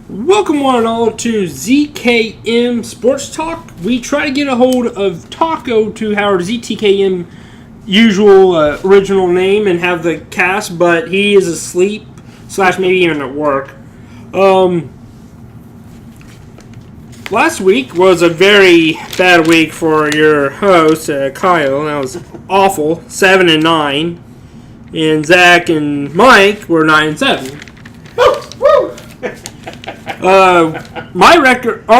Welcome one and all to ZTKM Sports Talk. We try to get a hold of Taco to have our ZTKM usual original name and have the cast, but he is asleep / maybe even at work. Last week was a very bad week for your host, Kyle. That was awful, 7-9. And Zach and Mike were 9-7. Our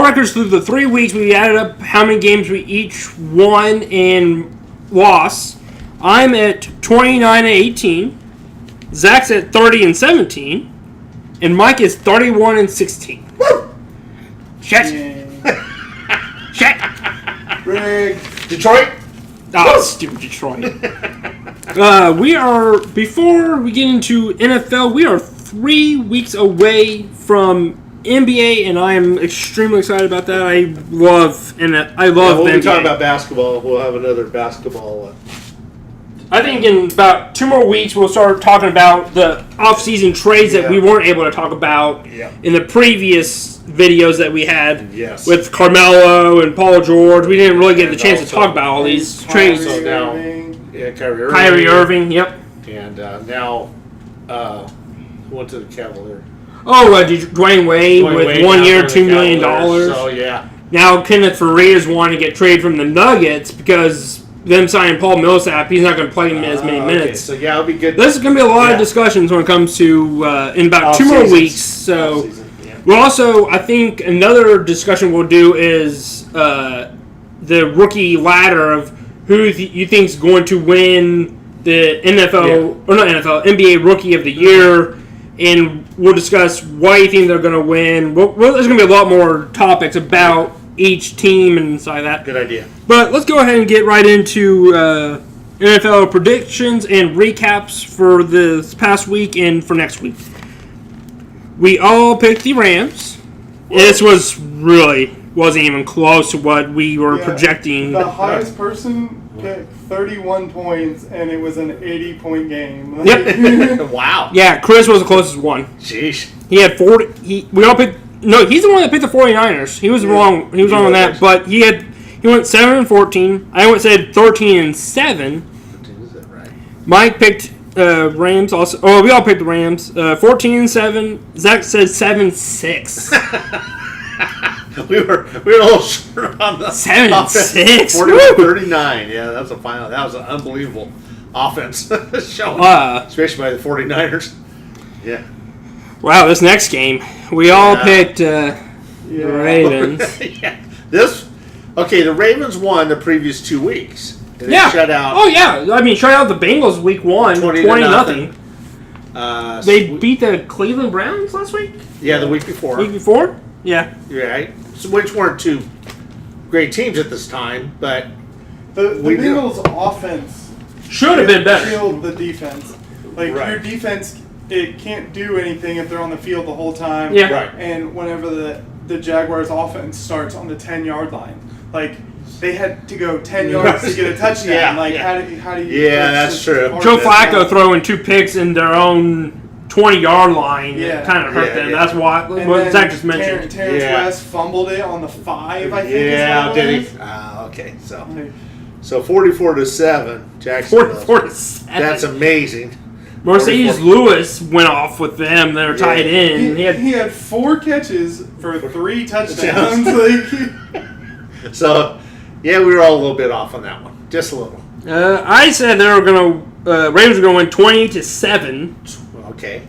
records through the 3 weeks, we added up how many games we each won and lost. I'm at 29-18. Zach's at 30-17. And Mike is 31-16. Shit. Rig. Detroit? Oh, stupid Detroit. Before we get into NFL, we are 3 weeks away from NBA, and I am extremely excited about that. I love the When we NBA. talk about basketball, we'll have another basketball. I think in about 2 more weeks, we'll start talking about the off-season trades that we weren't able to talk about in the previous videos that we had with Carmelo and Paul George. We didn't really get the chance to talk about all these trades. So now, Kyrie Irving, yep. And now, who went to the Cavaliers? Oh, Dwayne Wade with 1 year, $2 million. So, yeah. Now, Kenneth Farias wanting to get traded from the Nuggets because them signing Paul Millsap, he's not going to play as many minutes. So, yeah, it'll be good. This is going to be a lot of discussions when it comes to in about 2 more weeks. So, we'll also, I think, another discussion we'll do is the rookie ladder of who you think is going to win the NBA Rookie of the Year. And we'll discuss why you think they're going to win. There's going to be a lot more topics about each team and stuff like that. Good idea. But let's go ahead and get right into NFL predictions and recaps for this past week and for next week. We all picked the Rams. This wasn't even close to what we were projecting. The highest person picked 31 points, and it was an 80-point game. Yep. Wow. Yeah, Chris was the closest one. Jeez. He had 40. We all picked. No, he's the one that picked the 49ers. He was wrong. He was wrong on that. But he went 7-14. I said 13-7. Is that right? Mike picked Rams also. Oh, we all picked the Rams. 14-7. Zach said 7-6. We were a little short on the 7-6. 41-39. Yeah, that was a final. That was an unbelievable offense showing, especially by the 49ers. Yeah. Wow, this next game, we all picked the Ravens. The Ravens won the previous 2 weeks. They shut out. Oh yeah, I mean, shut out the Bengals week 1, 20-0. They beat the Cleveland Browns last week. Yeah, the week before. Week before. Yeah. Right. So, which weren't two great teams at this time, but the Bengals' offense should have been better. Killed the defense. Your defense, it can't do anything if they're on the field the whole time. Yeah. Right. And whenever the Jaguars' offense starts on the 10-yard line, they had to go 10 yards to get a touchdown. How do you? Yeah, that's true. Joe Flacco throwing 2 picks in their own 20-yard line kind of hurt them. That's what Zach just mentioned. Terrence West fumbled it on the 5, I think. Yeah, did he? Okay, so 44-7, Jacksonville. 44-7. That's amazing. Mercedes Lewis went off with them. They were tied in. He had 4 catches for 3 touchdowns. So, we were all a little bit off on that one, just a little. I said they were Ravens were going to win 20-7. Okay.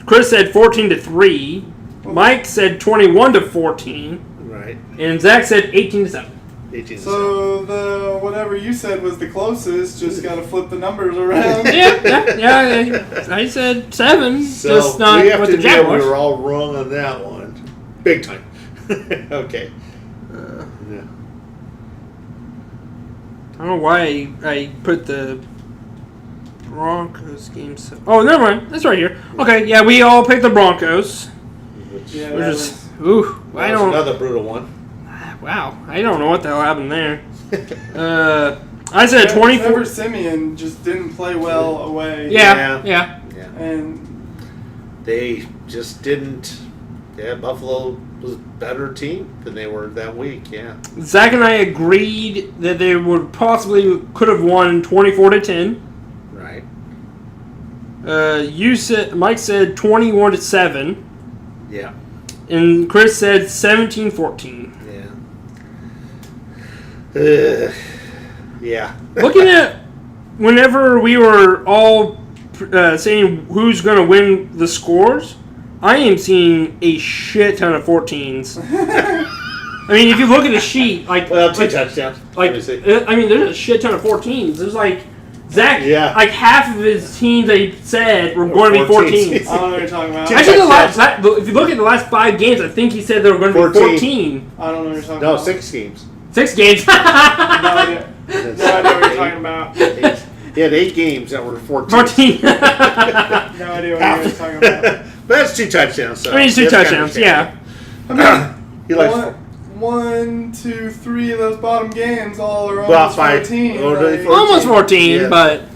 Chris said 14-3. Mike said 21-14. Right. And Zach said 18-7. 18-7. So the whatever you said was the closest. Just got to flip the numbers around. Yeah. I said 7. So just not we have with to the Jaguars. we were all wrong on that one, big time. Okay. I don't know why I put the Broncos game. Oh, never mind. That's right here. Okay, we all picked the Broncos. Yeah, Which is another brutal one. Wow, I don't know what the hell happened there. I said 24. Trevor Simeon just didn't play well away. Yeah. And They just didn't. Yeah, Buffalo was a better team than they were that week. Yeah. Zach and I agreed that they would could have won 24-10. Right. Mike said 21-7, Yeah. and Chris said 17-14. Yeah. Yeah. Looking at whenever we were all saying who's going to win the scores, I am seeing a shit ton of 14s. I mean, if you look at the sheet, like 2 touchdowns. like Let me see. I mean, there's a shit ton of 14s. There's like Zach, Yeah. like half of his teams that he said were going to be 14s. I don't know what you're talking about. Actually, if you look at the last 5 games, I think he said they were going to be 14. I don't know what you're talking No, about. 6 games. 6 games. No idea. No idea what you're talking about. He had 8 games that were 14. 14. No idea what you're talking about. That's 2 touchdowns. So I mean, it's 2 that's touchdowns, kind of yeah. He likes 1, 2, 3 of those bottom games all are About almost 5. 14. Oh, right? really? Almost 14, Yeah. but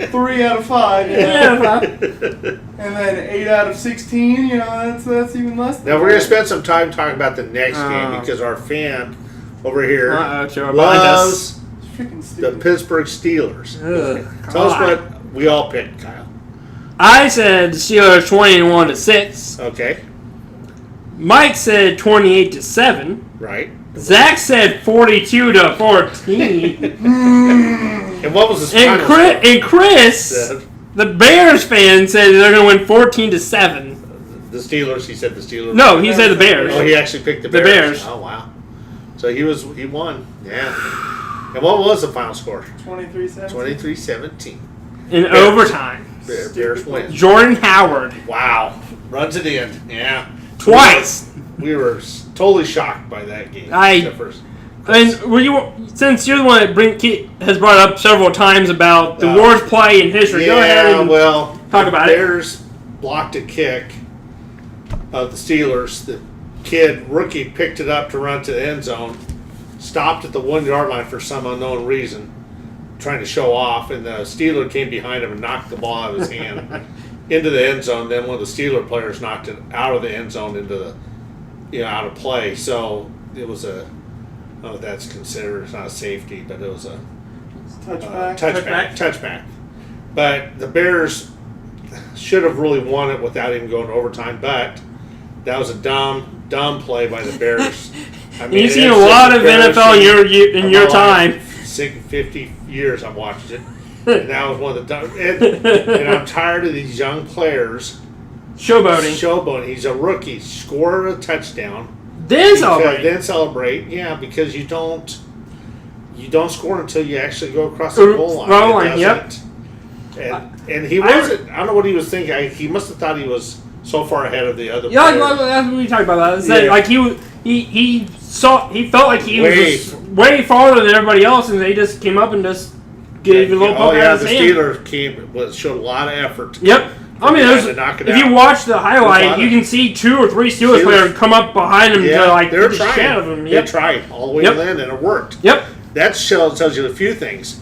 3 out of 5. yeah. And then 8 out of 16. That's even less. Than Now we're going to that. spend some time talking about the next game because our fan over here Behind loves It's freaking the stupid. Pittsburgh Steelers. Ugh, Tell us God. what we all picked, Kyle. I said the Steelers 21-6. Okay, Mike said 28-7. right. Zach said 42-14. And what was the and Chris, the Bears fan, said they're going to win 14-7. The Steelers. He said the Steelers. No, he said the Bears. Oh, he actually picked the The Bears. Bears. Oh wow. So he won. Yeah. And what was the final score? 23-7. 23-17. In overtime. Bears win. Jordan Howard. Wow. Runs it in. Yeah. Twice. We were totally shocked by that game. Except for- And since you're the one that has brought up several times about the worst play in history, go ahead and talk about it. Bears blocked a kick of the Steelers. The rookie picked it up to run to the end zone, stopped at the 1-yard line for some unknown reason, trying to show off, and the Steeler came behind him and knocked the ball out of his hand into the end zone. Then one of the Steeler players knocked it out of the end zone into the out of play. So it was I don't know if that's considered. It's not a safety, but it was a touchback. But the Bears should have really won it without even going to overtime. But that was a dumb play by the Bears. I mean, you've seen a lot of NFL in your time. 50 years I've watched it. And that was one of the dumb. And I'm tired of these young players showboating. He's a rookie. Score a touchdown. Then celebrate. Yeah, because you don't score until you actually go across the goal line. Yep. And he wasn't. I don't know what he was thinking. He must have thought he was so far ahead of the other. Yeah, that's what we talked about. That. Like he felt like he was just way farther than everybody else, and they just came up and just gave a little poke out of his hand. The Steelers showed a lot of effort. Yep. I mean, if you watch the highlight, you can see 2 or 3 Steelers players come up behind him to get the shit out of him. They tried all the way to the end, and it worked. Yep. That tells you a few things.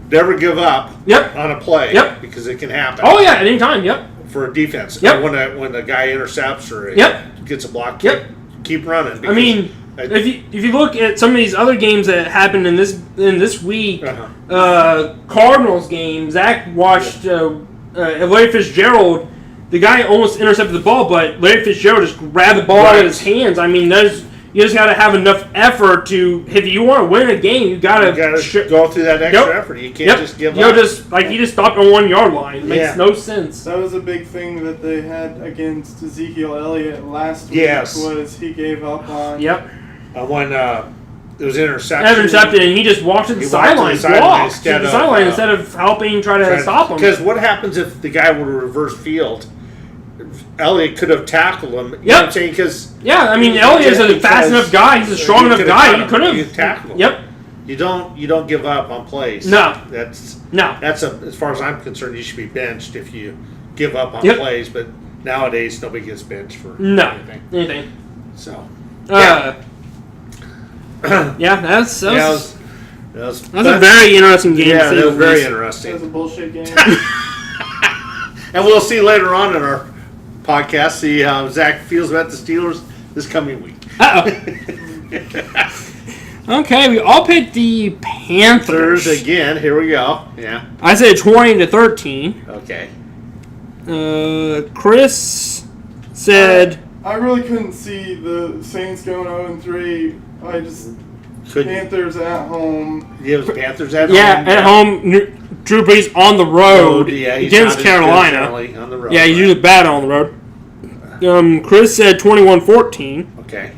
Never give up on a play because it can happen. Oh, yeah, at any time, for a defense. Yep. When a guy intercepts or gets a block, keep running. I mean, if you look at some of these other games that happened in this week, Cardinals game, Zach watched Larry Fitzgerald. The guy almost intercepted the ball, but Larry Fitzgerald just grabbed the ball out of his hands. I mean, you just got to have enough effort to. If you want to win a game, you got to go through that extra effort. You can't just give up. He just stopped on 1-yard line. It makes no sense. That was a big thing that they had against Ezekiel Elliott last week. Was he gave up on? Yep. When it was intercepted, and he just walked to the sideline. Instead of helping try to stop him. Because what happens if the guy would have reversed field? Elliott could have tackled him. You know what I'm saying? Elliott's a fast enough guy. He's a strong enough guy. He could have tackled him. Yep. You don't give up on plays. No. That's as far as I'm concerned, you should be benched if you give up on plays. But nowadays, nobody gets benched for anything. So. That was a very interesting game. Yeah, that was very interesting. That was a bullshit game. And we'll see later on in our podcast, see how Zach feels about the Steelers this coming week. Okay, we all picked the Panthers again. Here we go. Yeah. I said 20-13. Okay. Chris said I really couldn't see the Saints going 0-3. Panthers at home. Yeah, it was Panthers at home. Yeah, at home. Drew Brees on the road against Carolina. On the road. Yeah, he's usually bad on the road. Chris said 21-14. Okay.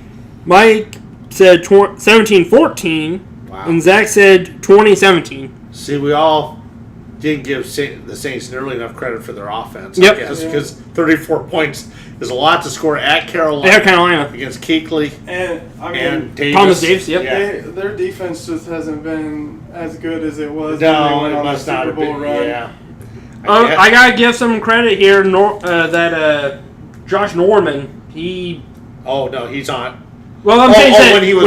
Mike said 17-14. Wow. And Zach said 20-17. See, we all didn't give the Saints nearly enough credit for their offense. Yep. I guess, because 34 points is a lot to score at Carolina. At Carolina. Against Kuechly and Davis. Thomas Davis, yep. Yeah. Their defense just hasn't been as good as it was No, when they went it on must the not Super have Bowl been. run. Yeah. I gotta give some credit here. That Josh Norman, he. Oh no, he's on. Well, I'm saying that when he was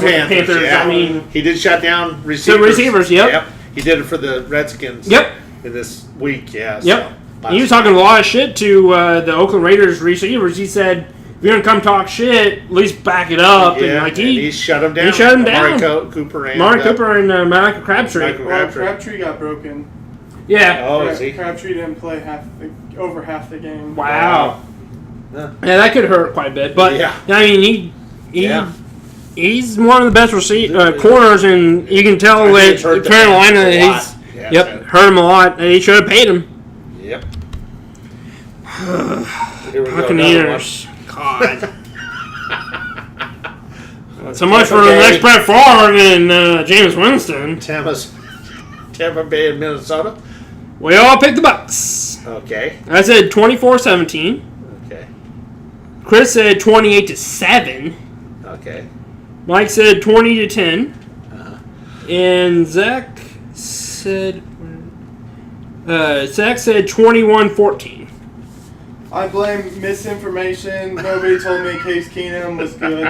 with the Panthers, yeah. I mean, he did shut down receivers. The receivers, yep. He did it for the Redskins. Yep. In this week, yeah. Yep. So, he was talking a lot of shit to the Oakland Raiders receivers. He said, "If you're gonna come talk shit, at least back it up." Yeah, and he shut him down. He shut him down. Amari Cooper and Michael Crabtree. Crabtree got broken. Yeah. Oh, is he? Crabtree didn't play over half the game. Wow. Yeah, that could hurt quite a bit. But I mean, he's one of the best corners, and you can tell that Carolina hurt him a lot, and he should have paid him. Yep. Buccaneers. God. So much for the next Brett Favre and Jameis Winston. Tampa Bay and Minnesota. We all picked the Bucs. Okay. I said 24-17. Okay. Chris said 28-7. Okay. Mike said 20-10. And Zach said 21-14. I blame misinformation. Nobody told me Case Keenum was good.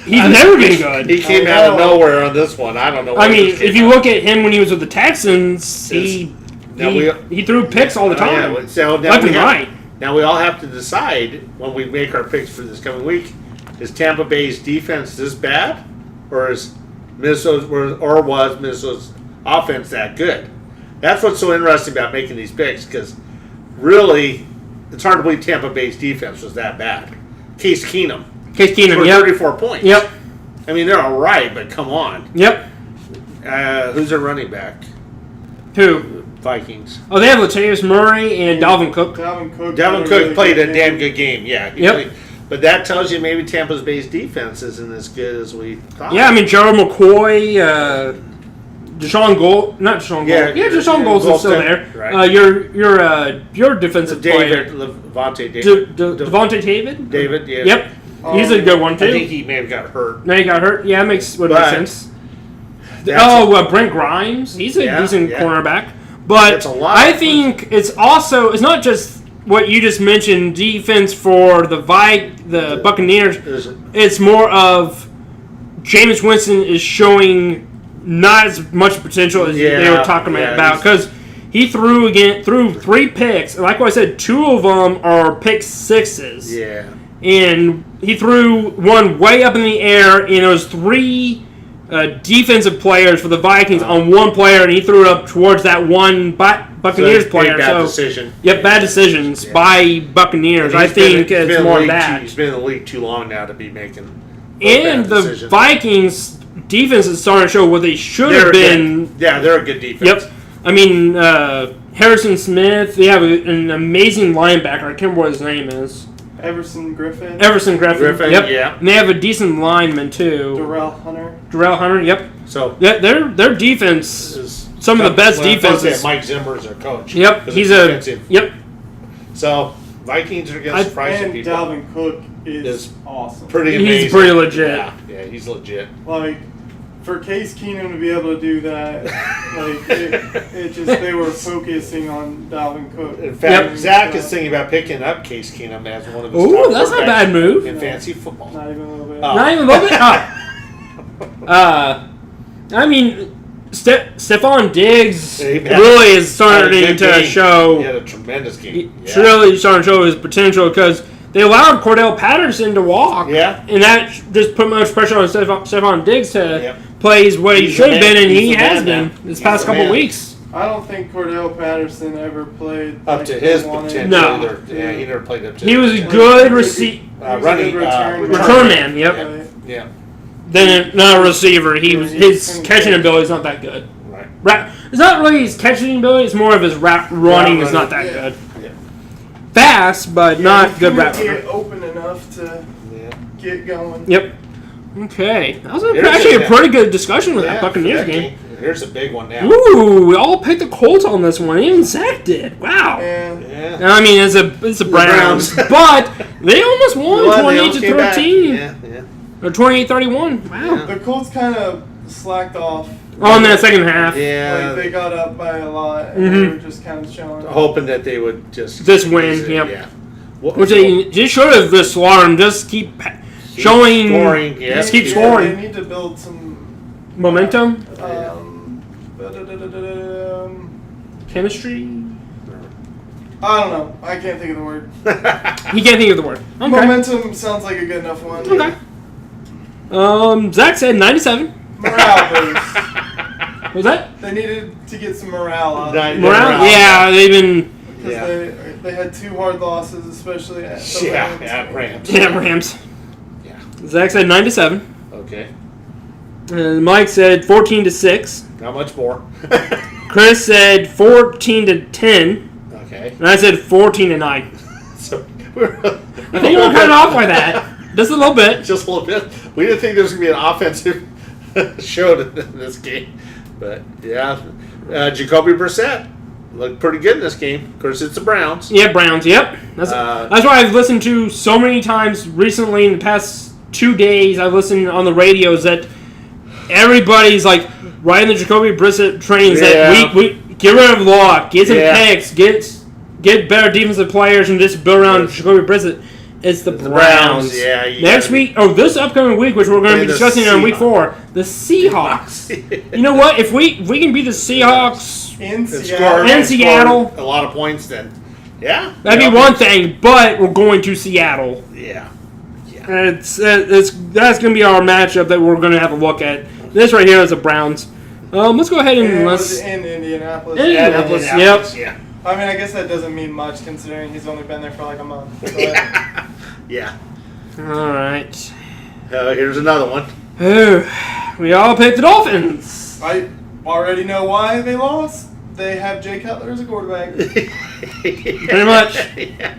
He's never been good. He came out of nowhere on this one. I don't know. I mean, if you look at him when he was with the Texans, he threw picks all the time. Yeah, so left and right. Now we all have to decide when we make our picks for this coming week: is Tampa Bay's defense this bad, or was Minnesota's offense that good? That's what's so interesting about making these picks, because really, it's hard to believe Tampa Bay's defense was that bad. Case Keenum, yep. 34 points. Yep. I mean, they're all right, but come on. Yep. Who's their running back? Who? Vikings. Oh, they have Latavius Murray and Dalvin Cook. Dalvin Cook played a damn good game, yeah. Yep. But that tells you maybe Tampa Bay's defense isn't as good as we thought. Yeah, I mean, Gerald McCoy, Deshaun Gold, not Deshaun Gold. Yeah, Deshaun Gold's still there. Right. Your defensive player. Devontae David? David, yeah. Yep. He's a good one, too. I think he may have got hurt. No, he got hurt? Yeah, would make sense. Brent Grimes. He's a decent cornerback. But I think it's not just what you just mentioned, defense for the Buccaneers. It's more of Jameis Winston is showing not as much potential as they were talking about, because he threw 3 picks. And like I said, 2 of them are pick sixes. Yeah. And he threw one way up in the air, and it was 3 defensive players for the Vikings on one player, and he threw it up towards that one Buccaneers player. Bad decision. Yep, bad decisions by Buccaneers. I think it's more of that. He's been in the league too long now to be making and the decisions. Vikings defense is starting to show what they should have been. They're a good defense. Yep. I mean, Harrison Smith, they have an amazing linebacker. I can't remember what his name is. Everson Griffin. Yep. Yeah. And they have a decent lineman too. Darrell Hunter. Yep. So their defense is some of the best defenses. Mike Zimmer is their coach. Yep. He's defensive. Yep. So Vikings are going to surprise some people. And Dalvin Cook is awesome. Pretty amazing. He's pretty legit. Yeah, he's legit. Like, for Case Keenum to be able to do that, they were focusing on Dalvin Cook. In fact, Zach is thinking about picking up Case Keenum as one of his top that's not a bad move in fantasy football. Not even a little bit. Not even a little bit. I mean, Stephon Diggs He had- really is starting had a good to game. show. He had a tremendous game. He's really starting to show his potential because they allowed Cordell Patterson to walk. Yeah. And that just put much pressure on Stephon Diggs to Yep. play what he He's should the have been, man. and He's he the has man been now. this He's past the couple man. weeks. I don't think Cordell Patterson ever played Up like to he his wanted. potential. No. Either. Yeah, he never played up to He was a his good He running return man. Yep. Right. Yeah. Then not a receiver. His couldn't catching catch. ability is not that good. Right. It's not really his catching ability. It's more of his running is not that Yeah. good. Yeah. Fast, but not he good couldn't route runner. get open enough to Yeah. get going. Yep. Okay. That was Here's actually a a- pretty good discussion with that Yeah, Buccaneers that game. Here's a big one now. Ooh, we all picked the Colts on this one. Even Zach did. Wow. And Yeah. I mean, it's a Browns, but they almost won Well, they 28 almost to came back. 13 Yeah. or 28-31. Wow. the Colts kind of slacked off. On that second half, Yeah. Like they got up by a lot, and they were just kind of chilling. Hoping that they would just Just win, yep. Yeah. What, which they just should have just slaughtered them. Just keep showing scoring. Yeah. Just keep Yeah, scoring. They need to build some momentum, chemistry. I don't know. I can't think of the word. He can't think of the word. Okay. Momentum sounds like a good enough one. Okay. Zach said 97. Morale boost. What was that? They needed to get some morale up. Morale? Yeah, they've been. Because Yeah. they had 2 hard losses, especially at the Yeah. Rams. Yeah. Rams. Yeah, Rams. Yeah. Zach said 97. Okay. And Mike said 14 to 6. Not much more. Chris said 14 to 10. Okay. And I said 14 to 9. So I think we're kind of off by that. Just a little bit. Just a little bit. We didn't think there was going to be an offensive show in this game. But, yeah. Jacoby Brissett looked pretty good in this game. Of course, it's the Browns. Yeah, Browns. Yep. That's why I've listened to so many times recently in the past 2 days. I've listened on the radios that everybody's like riding the Jacoby Brissett trains. Yeah. That we get rid of Locke, get some Yeah. picks, get better defensive players, and just build around Jacoby Brissett. It's the Browns. Yeah. you Next gotta- week, this upcoming week, which we're going to Play be the discussing on week Seahawks. 4, the Seahawks. You know what? If we can beat the Seahawks, In And Seattle. score- In Seattle. score a lot of points then. Yeah. that'd be one thing. But we're going to Seattle. Yeah. That's going to be our matchup that we're going to have a look at. This right here is the Browns. Let's go ahead And and it let's. was in Indianapolis. Indianapolis. Indianapolis, Yep. Yeah. I mean, I guess that doesn't mean much considering he's only been there for like a month. But Yeah. All right. Here's another one. We all picked the Dolphins. I already know why they lost. They have Jay Cutler as a quarterback. Pretty much. Yeah.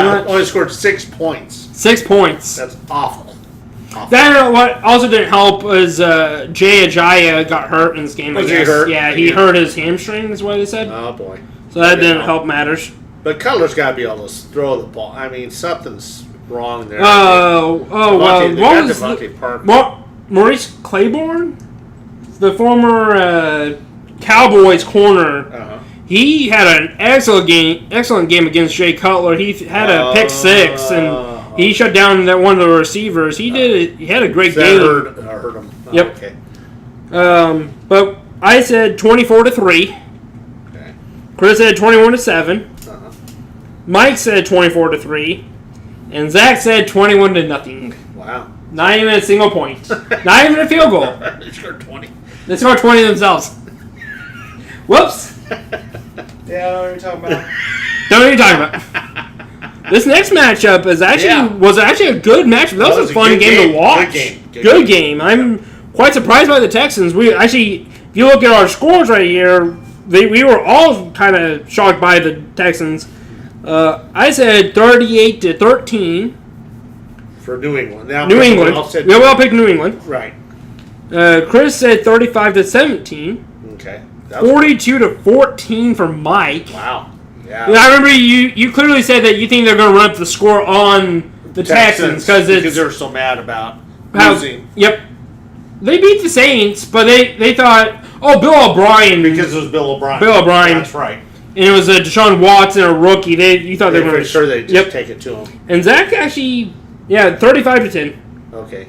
much. Only scored 6 points. 6 points. That's awful. That what also didn't help is Jay Ajayi got hurt in this game. I Was he guess. hurt? Yeah, he hurt his hamstring. Is what they said. Oh boy. So that didn't help matters. But Cutler's got to be able to throw the ball. I mean, something's wrong there. Well, Devontae- they what got was Devontae Parker. what Maurice Claiborne, the former Cowboys corner. Uh-huh. He had an excellent game against Jay Cutler. He had a pick 6, and he shut down that one of the receivers. He had a great game. Hurt him. Oh, Yep. Okay. But I said 24 to 3. Okay. Chris said 21 to 7. Uh-huh. Mike said 24 to 3, and Zach said 21 to nothing. Wow. Not even a single point. Not even a field goal. They scored 20. They scored 20 themselves. Whoops. Yeah, I know what you're talking about. Don't know what you're talking about. This next matchup was actually a good matchup. That was a fun good game to watch. Good game. Game. I'm quite surprised by the Texans. We actually, if you look at our scores right here, we were all kind of shocked by the Texans. I said 38 to 13. For New England. Now, New England. We all picked New England. Right. Chris said 35 to 17. Okay. 42 to 14 for Mike. Wow. Yeah. And I remember you clearly said that you think they're going to run up the score on the Texans because they're so mad about losing. Yep. They beat the Saints, but they thought, Bill O'Brien. Because it was Bill O'Brien. Bill O'Brien. That's right. And it was a Deshaun Watson, a rookie. You thought they were pretty sure they'd just take it to him. And Zach actually, 35 to 10. Okay.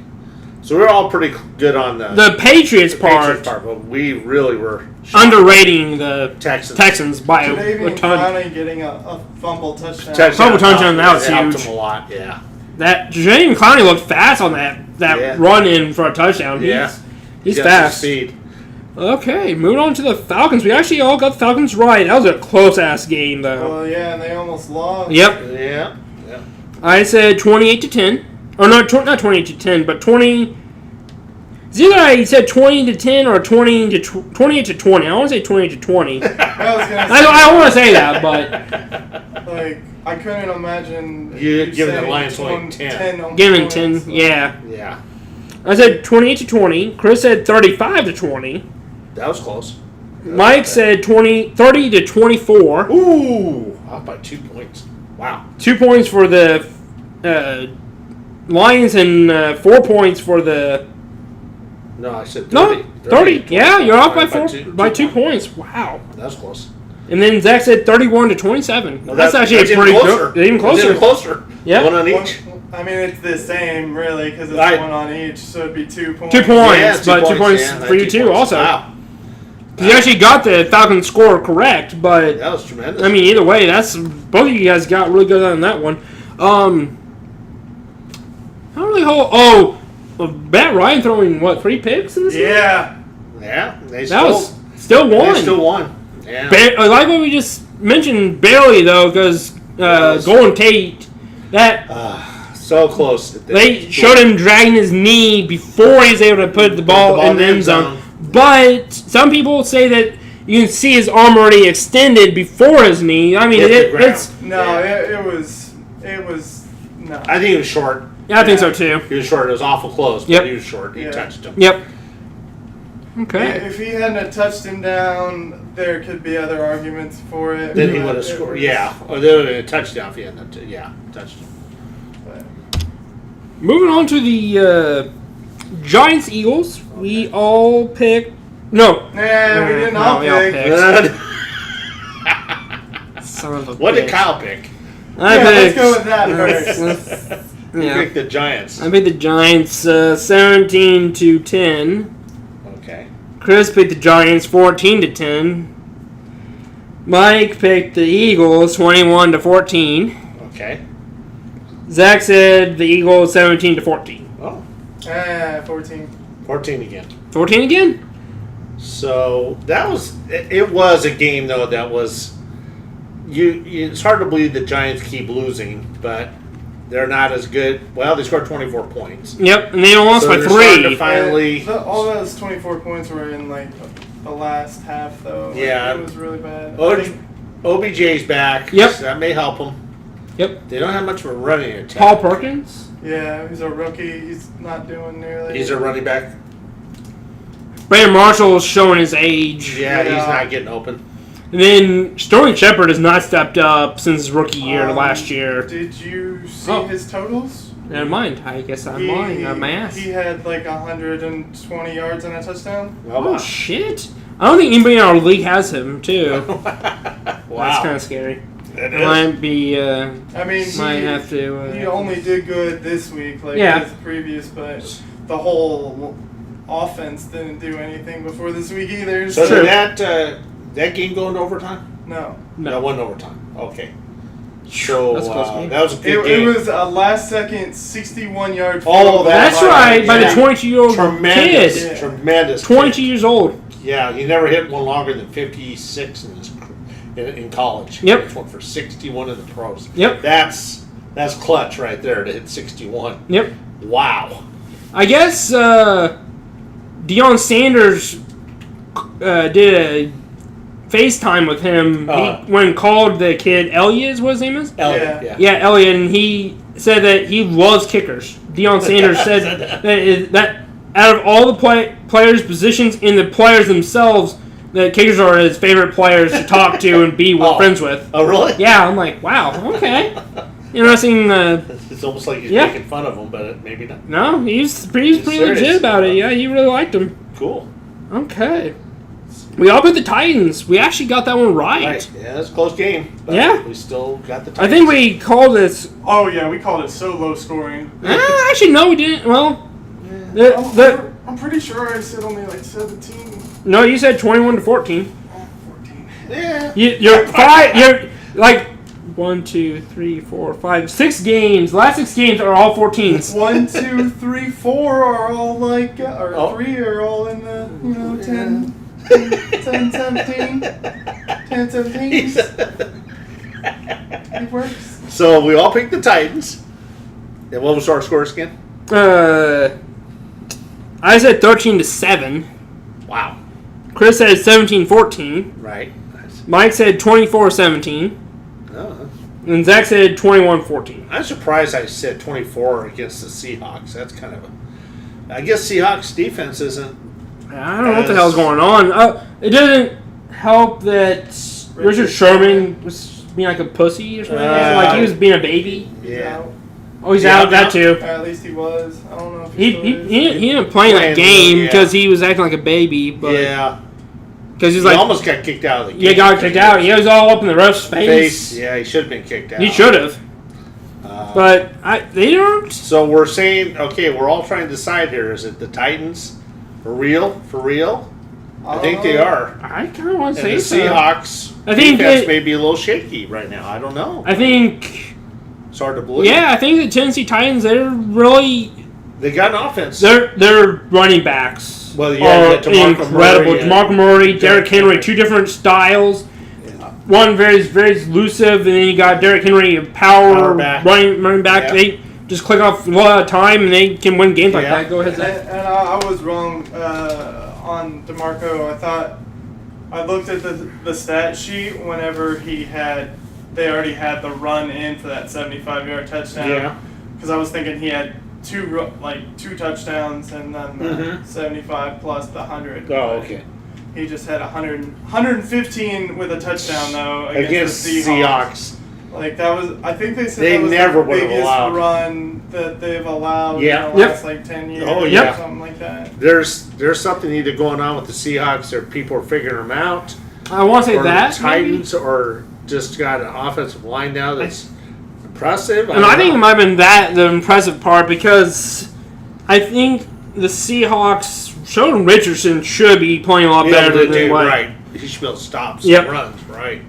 So we were all pretty good on the Patriots part, but we really were underrating the Texans by Jadavian a ton. finally getting a fumble touchdown. Fumble touchdown, that was helped huge. him a lot, yeah. That Jadavian Clowney looked fast on that run in for a touchdown. He's got fast. some speed. Okay, moving on to the Falcons. We actually all got the Falcons right. That was a close-ass game, though. Well, yeah, and they almost lost. Yep. Yeah. I said 28-10. Or not 28-10, but 20... It's either I said 20-10 or 28-20. I want to say 28-20. I want to say that, but... Like, I couldn't imagine... You giving the Lions like 10. Giving 10, yeah. Yeah. I said 28-20. Chris said 35-20. That was close. Mike said 30-24. Ooh, up by 2 points. Wow. 2 points for the Lions and 4 points for the... No, I said 30. No, 30. Yeah, you're off by by 2 points. Wow. That was close. And then Zach said 31-27. Well, that's actually that's pretty closer. good. Even closer. Even closer. Yeah. One on each. I mean, it's the same, really, because it's Right. one on each, so it'd be 2 points. 2 points, Yeah, 2 but 2 points yeah, for you 2 too, points. also. Wow. You actually got the Falcons score correct, but That was tremendous. I mean, either way, that's both of you guys got really good on that one. How really hold? Matt Ryan throwing what 3 picks in this game? Yeah. Yeah, they That was still one. They still won. Yeah. I like what we just mentioned, barely though, because Golden Tate So close. they showed him dragging his knee before he was able to put the ball in the end zone. But some people say that you can see his arm already extended before his knee. I mean, it's No, it was no. I think he was short. yeah, I think so too. He was short. It was awful close, but Yep. he was short. He Yeah. touched him. Yep. Okay. If he hadn't have touched him down, there could be other arguments for it. Then he but would have it scored. was- Yeah. Or there would have been a touchdown if he hadn't. Touched him. but- Moving on to the Giants Eagles. We all picked. No. Nah, we didn't all we all pick. picked. Son of a What did bitch. Kyle pick? I Yeah, let's picked. go with that first. He Yeah. picked the Giants. I picked the Giants 17-10. Okay. Chris picked the Giants 14-10. Mike picked the Eagles 21-14. Okay. Zach said the Eagles 17-14. Oh, 14. 14 again. 14 again? So that was. It was a game though that was. It's hard to believe the Giants keep losing, but they're not as good. Well, they scored 24 points. Yep, and they lost by they're starting to 3. finally. All those 24 points were in like the last half, though. Like, Yeah. it was really bad. OBJ's back. Yep. So that may help them. Yep. They don't have much of a running attack. Paul Perkins? Yeah, he's a rookie. He's not doing nearly. He's a running back. Brandon Marshall's showing his age. Yeah, he's Yeah. not getting open. And then Sterling Shepard has not stepped up since his rookie year last year. Did you see Oh. his totals? Never mind. I guess I'm lying on my ass. He had like 120 yards and a touchdown. Oh, shit. I don't think anybody in our league has him, too. Wow. That's kind of scary. That It might be, I mean, might have to. he only did good this week, like Yeah. his previous, but the whole offense didn't do anything before this week either. So True. did that game go into overtime? No. That wasn't overtime. Okay. So That's a close game. that was a good It game. was a last second 61-yard Oh, field goal. That's right, by the Yeah. 22-year-old Tremendous, kid. Yeah. tremendous. 22 kid. years old. Yeah, he never hit one longer than 56 in college. Yep. He went for 61 in the pros. Yep. That's clutch right there to hit 61. Yep. Wow. I guess Deion Sanders did a FaceTime with him when called the kid Elliott is what his name is? Elliott, Yeah. Yeah, Elliott, and he said that he loves kickers. Deion Sanders said that out of all the players' positions and the players themselves, the kickers are his favorite players to talk to and be friends with. Oh, really? Yeah, I'm like, wow, okay. Interesting. It's almost like he's Yeah. making fun of him, but maybe not. No, he's pretty serious. legit about it. Yeah, he really liked him. Cool. Okay. We all put the Titans. We actually got that one right. Right. Yeah, it's a close game. But Yeah. We still got the I Titans. think we called this. Oh yeah, we called it so low scoring. Actually, no, we didn't. Well, I'm pretty sure I said only like 17. No, you said 21-14. 14. Yeah. You're 5. You're like 1, 2, 3, 4, 5, 6 games. The last 6 games are all 14s. 1, 2, 3, 4 are all like, or 3 are all in the 10, 17, 10, 17. It works. So we all picked the Titans. And what was our scores again? I said 13-7. Wow. Chris said 17-14. Right. Mike said 24-17. Oh. And Zach said 21-14. I'm surprised I said 24 against the Seahawks. That's kind of I guess Seahawks defense isn't. I don't know what the hell's going on. It doesn't help that Richard Sherman was being like a pussy or something. Like he was being a baby. Yeah. Oh, he's out. That too. At least he was. I don't know if He didn't play that game because he was acting like a baby. But yeah. Because he almost got kicked out of the game. Yeah, got kicked out. He was all up in the ref's face. Yeah, he should have been kicked out. He should have. But they don't. So we're saying, okay, we're all trying to decide here. Is it the Titans for real? For real? I think they are. I kind of want to say the so. Seahawks defense may be a little shaky right now. I don't know. I think it's hard to believe. Yeah, I think the Tennessee Titans, they got an offense. Their running backs are incredible. DeMarco Murray, Derrick Henry, two different styles. One very, very elusive, and then you got Derrick Henry, a power running back. Yeah. They just click off a lot of time, and they can win games like that. Go ahead, Zach. And I was wrong on DeMarco. I looked at the stat sheet whenever they already had the run in for that 75-yard touchdown. Yeah. Because I was thinking he had two touchdowns and then the 75 plus the 100. Oh, okay. He just had 115 with a touchdown though against the Seahawks. Like that was, I think they said that was never the biggest run that they've allowed in the last 10 years or something like that. There's something either going on with the Seahawks or people are figuring them out. I want to say that the Titans or just got an offensive line now that's impressive. I think it might have been the impressive part because I think the Seahawks. Sheldon Richardson should be playing a lot better than what. Right. He should be able to stop some runs, right?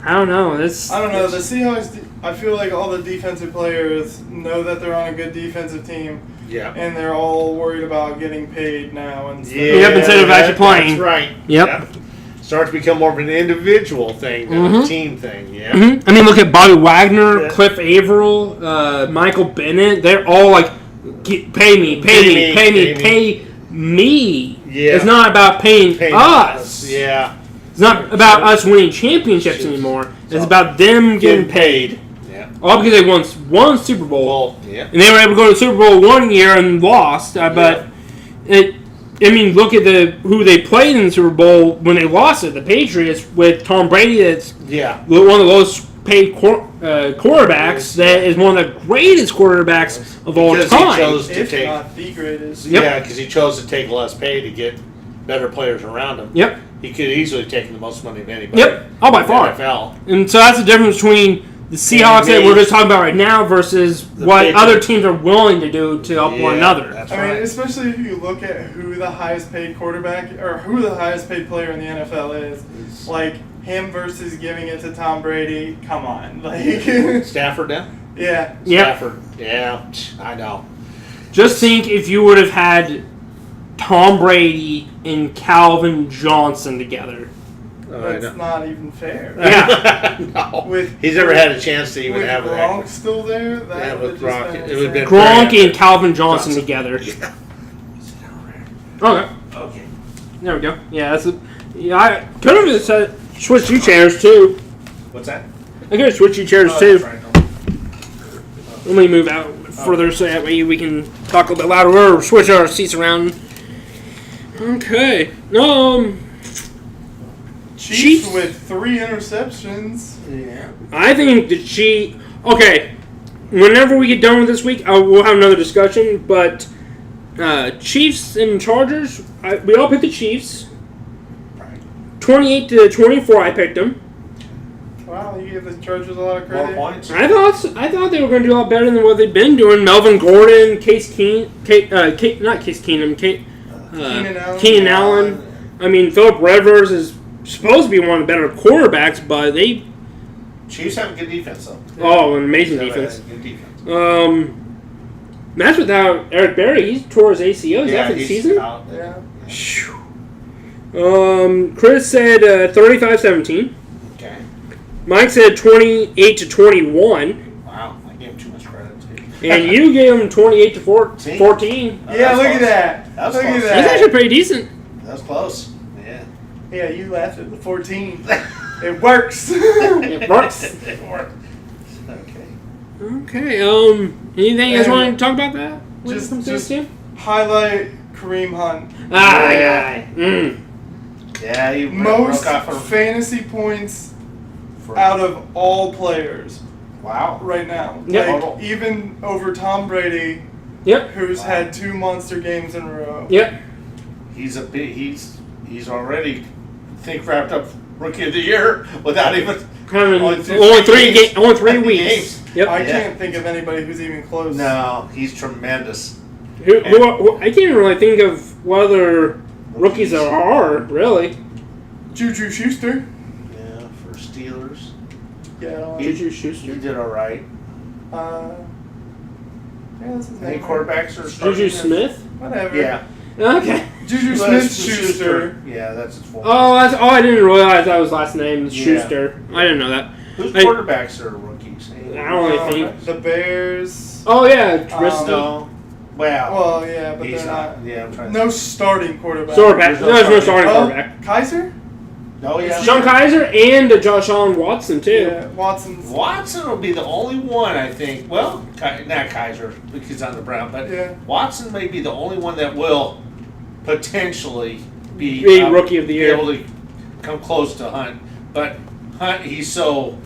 I don't know. The Seahawks, I feel like all the defensive players know that they're on a good defensive team. Yeah. And they're all worried about getting paid now. Instead of actually playing. That's right. Yep. Starts to become more of an individual thing than a team thing, yeah. Mm-hmm. I mean, look at Bobby Wagner, Cliff Averill, Michael Bennett. They're all like, pay me. Yeah. It's not about paying us. Yeah. It's not about us winning championships anymore. It's about them getting paid. Yeah. All because they won one Super Bowl. Yeah. And they were able to go to the Super Bowl one year and lost. But look at who they played in the Super Bowl when they lost it. The Patriots with Tom Brady. That's one of the lowest paid quarterbacks. That is one of the greatest quarterbacks of all time. Not the greatest. Yeah, because he chose to take less pay to get better players around him. Yep. He could easily take the most money of anybody. Yep. All by far. NFL. And so that's the difference between the Seahawks that we're just talking about right now versus what other teams are willing to do to help one another. I mean, especially if you look at who the highest paid quarterback or who the highest paid player in the NFL is, like him versus giving it to Tom Brady. Come on, like Stafford now. Yeah. Stafford. Yeah, I know. Just think if you would have had Tom Brady and Calvin Johnson together. That's not even fair. Yeah. No. He's never had a chance to even have that. Gronk still there? That would Gronk. It would have been Gronk and Calvin Johnson together. Yeah. Okay. There we go. Yeah, I could have said switch you chairs too. What's that? I could have switched you chairs too. Right. Let me move out further so that way we can talk a little bit louder or switch our seats around. Okay. Chiefs with 3 interceptions. Yeah. I think the Chiefs. Okay. Whenever we get done with this week, we'll have another discussion. But Chiefs and Chargers, we all picked the Chiefs. 28-24, I picked them. Wow, you give the Chargers a lot of More credit. points. I thought they were going to do a lot better than what they've been doing. Melvin Gordon, not Case Keenum, Keenan Allen. I mean, Philip Rivers is supposed to be one of the better quarterbacks, but they. Chiefs have a good defense, though. Oh, an amazing They have defense. a good defense. That's without Eric Berry. He tore his ACL. He's out for the he's season. out. Yeah. Chris said 35-17. Okay. Mike said 28-21. Wow, I gave him too much credit, too. And you gave him 28-14. Yeah, look at that. That was Look at close. that. That's actually pretty decent. That was close. Yeah. Yeah, you laughed at the 14. It works. It works. It worked. Okay. Okay. Anything you guys want to talk about that? When it comes to this game? Highlight Kareem Hunt. Yeah. Yeah, he Most broke off a fantasy points out of all players Wow. right now. Yep. Like, even over Tom Brady, Yep. who's had 2 monster games in a row. Yep. He's already, I think, wrapped up Rookie of the Year without even Having only only three games. only 3 Games. weeks. Yep. I can't think of anybody who's even close. No, he's tremendous. Who I can't even really think of what other rookies there are, really. Juju Schuster. Yeah, for Steelers. Yeah. Juju He Schuster. did all right. Yeah, that's his Any name. quarterbacks are starting Juju to- Smith? Whatever. Yeah. Okay. Juju Well, Smith it's Schuster. Yeah, that's his full. Oh, I didn't realize that was his last name, Yeah. Schuster. I didn't know that. Whose I- quarterbacks are rookies? I don't really think. The Bears. Oh, yeah, Trubisky. No. Well, Well, yeah, but he's they're not. Yeah, I'm trying. No starting quarterback. Quarterback. There's no There's no starting- starting Oh, quarterback. Kaiser? No, yeah. Sean Kaiser and Josh Allen Watson, too. Yeah, Watson's. Watson will be the only one, I think. Well, not Kaiser because he's on the Brown, but Yeah. Watson may be the only one that will potentially be Rookie of the Year. Be able to come close to Hunt, but Hunt, he's so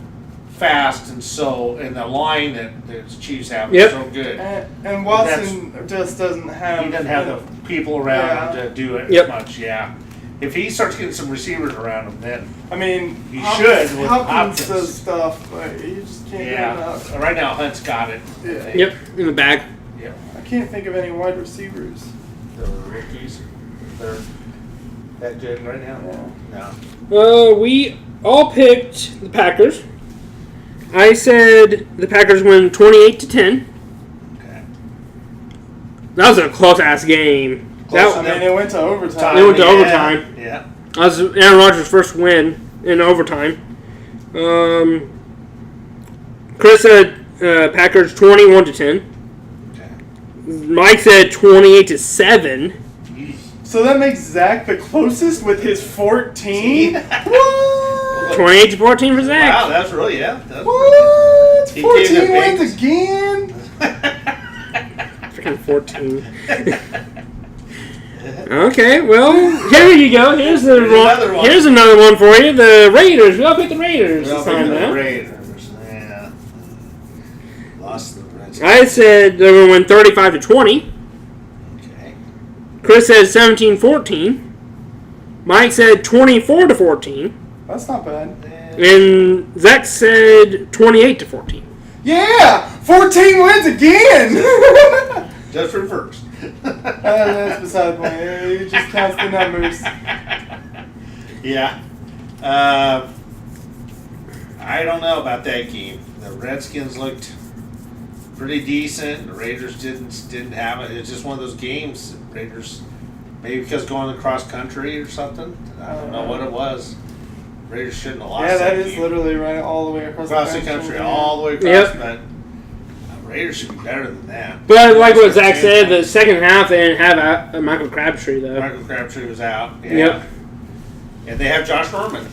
fast and so in the line that the Chiefs have Yep. is so good. And Watson just doesn't have. He doesn't have the people around Yeah. him to do it Yep. as much. Yeah, if he starts getting some receivers around him, then I mean, He Hopkins, should with Hopkins Hopkins. does stuff, but you just can't get enough. yeah. Right now, Hunt's got it. I Yeah. think. Yep, in the bag. Yeah. I can't think of any wide receivers. The rookies, they're that good right now. Yeah. No. We all picked the Packers. I said the Packers win 28-10. Okay. That was a close-ass game. Close I That, mean, it went to overtime. It went to Yeah. overtime. Yeah. that was Aaron Rodgers' first win in overtime. Chris said Packers 21-10. Okay. Mike said 28-7. So that makes Zach the closest with his 14. What? 28-14 for Zach. Wow, that's really That's What? He 14 gave the wins big- again? Freaking 14. Okay, well, here you go. Here's another one. Here's another one for you. The Raiders. We all picked the Raiders Well, this time, the man. Raiders. Yeah. Lost the Reds. I said they're going to win 35-20. Okay. Chris said 17-14. Mike said 24-14. That's not bad. And Zach said 28-14. Yeah! 14 wins again! Just reversed. That's beside the point. He just counts the numbers. Yeah. I don't know about that game. The Redskins looked pretty decent. The Raiders didn't have it. It's just one of those games. The Raiders, maybe because going across country or something. I don't know what it was. Raiders shouldn't have lost. Yeah, that that is game. literally right all the way across the country, all the way across. Yep. But Raiders should be better than that. But like what Zach said, the second half they didn't have Michael Crabtree, though. Michael Crabtree was out. Yeah. Yep. And they have Josh Norman.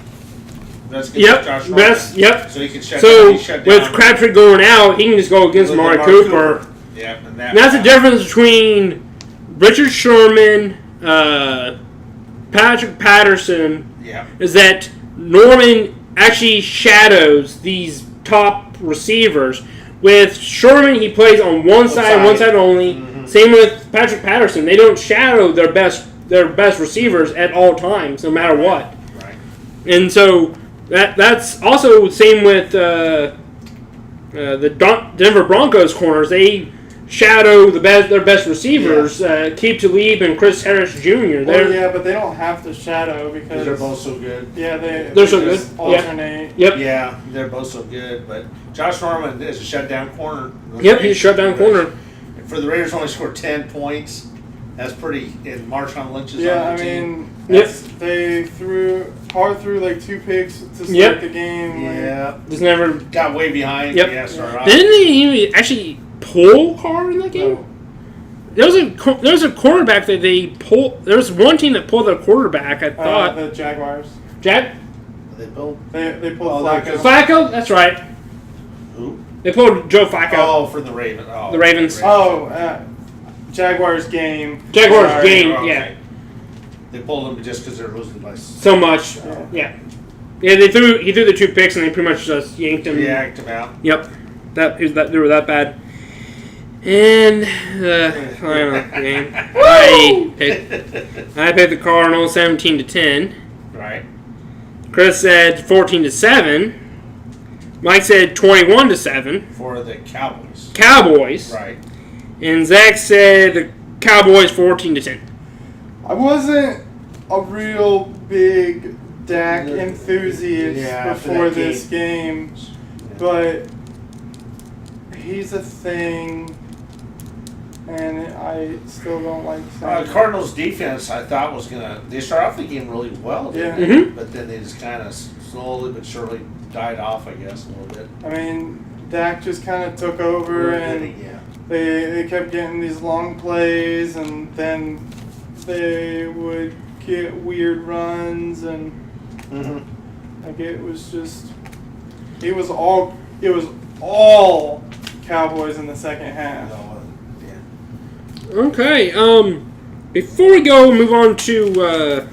Redskins Yep. have Josh Norman. Yep. So he can shut So down. He shut with down Crabtree going out, he can just go against with Amari Amari Cooper. Yeah, and And that's the difference between Richard Sherman, Patrick Patterson, Yeah. is that Norman actually shadows these top receivers. With Sherman, he plays on one side only. Mm-hmm. Same with Patrick Patterson. They don't shadow their best receivers at all times, no matter what. Right. And so That's also same with the Denver Broncos corners. They shadow their best receivers, Keith Talib and Chris Harris Jr. But they don't have to shadow because they're both so good. Yeah, they're so good. Alternate. Yep. Yeah, they're both so good. But Josh Norman is a shutdown corner. Yep, he's a shutdown corner. For the Raiders, only scored 10 points. That's pretty. And Marshawn Lynch is Yeah, on the I team. mean, they threw like 2 picks to start the game. Yeah, just never got way behind. Yep. Yeah, sorry. Didn't they even actually pull Carr in that game? No. There was a quarterback that they pulled. There was one team that pulled their quarterback. I thought the Jaguars. Jack. They pulled. They pulled Flacco. Flacco. That's right. Who? They pulled Joe Flacco. Oh, for the Ravens. Oh, the Ravens. Jaguars game. Jaguars game. Okay. Yeah. They pulled them just because they're losing by so much. Yeah. He threw the 2 picks and they pretty much just yanked him. Yanked him out. Yep. They were that bad. And final game. I picked the Cardinals 17-10. Right. Chris said 14-7. Mike said 21-7. For the Cowboys. Cowboys. Right. And Zach said the Cowboys 14-10. I wasn't a real big Dak enthusiast before this game, but he's a thing, and I still don't like saying Cardinals defense, I thought was they start off the game really well, Yeah. Mm-hmm. but then they just kind of slowly but surely died off, I guess, a little bit. I mean, Dak just kind of took over, and they kept getting these long plays, and then they would get weird runs, and like it was all Cowboys in the second half. Okay. Before we move on to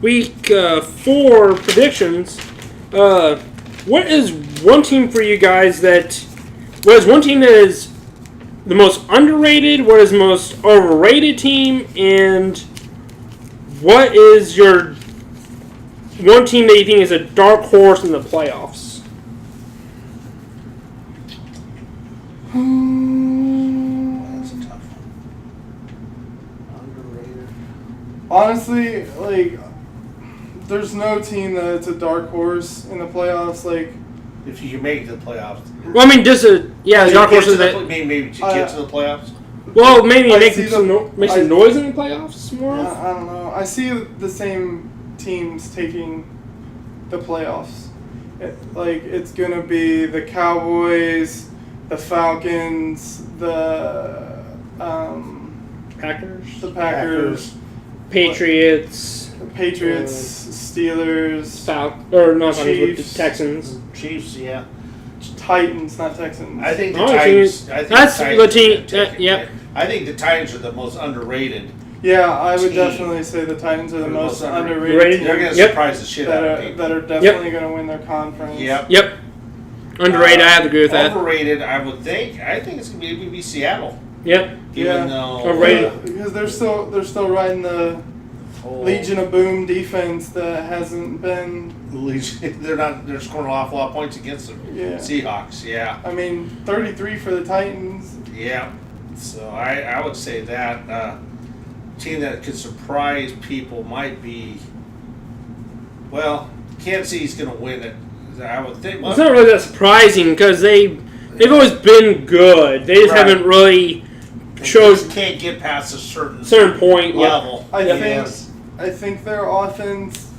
week 4 predictions. What is one team for you guys what is one team that is the most underrated? What is the most overrated team? And what is your one team that you think is a dark horse in the playoffs? That's a tough one. Underrated. Honestly, like, there's no team that's a dark horse in the playoffs. Like, if you can make the playoffs. Well, I mean, just dark horses that maybe to get to the playoffs. Well, maybe make see some noise in the playoffs more. I don't know. I see the same teams taking the playoffs. It's gonna be the Cowboys, the Falcons, the Packers, Patriots, Steelers, Chiefs, Texans, Chiefs, yeah. Titans, not Texans. I think the Titans. That's the team. Yep. I think the Titans are the most underrated. Yeah, I would team. definitely say the Titans are the most underrated. They're going to surprise the shit out of people. That are definitely going to win their conference. Yep. Underrated. I have to agree with that. Overrated, I would think. I think it's going to be Seattle. Yep. Even though overrated because they're still riding the Legion of Boom defense that hasn't been. They're scoring an awful lot of points against the Seahawks. Yeah. I mean, 33 for the Titans. Yeah. So I would say that team that could surprise people might be. Well, Kansas City's going to win it. I would think. Well, it's not really that surprising because they've always been good. They just haven't really can't get past a certain point level. I think their offense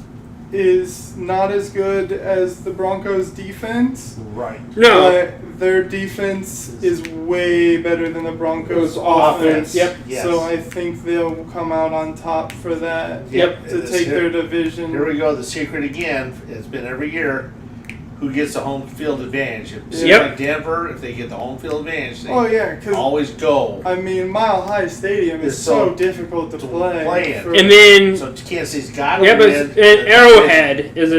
is not as good as the Broncos' defense. Right. No. But their defense is way better than the Broncos' offense. Yep. Yes. So I think they'll come out on top for that. Yep. To take their division. Here we go. The secret again. It's been every year. Who gets the home field advantage? Like Denver, if they get the home field advantage, they always go. I mean, Mile High Stadium is so difficult to play in. And then so Kansas City's got to win. But Arrowhead is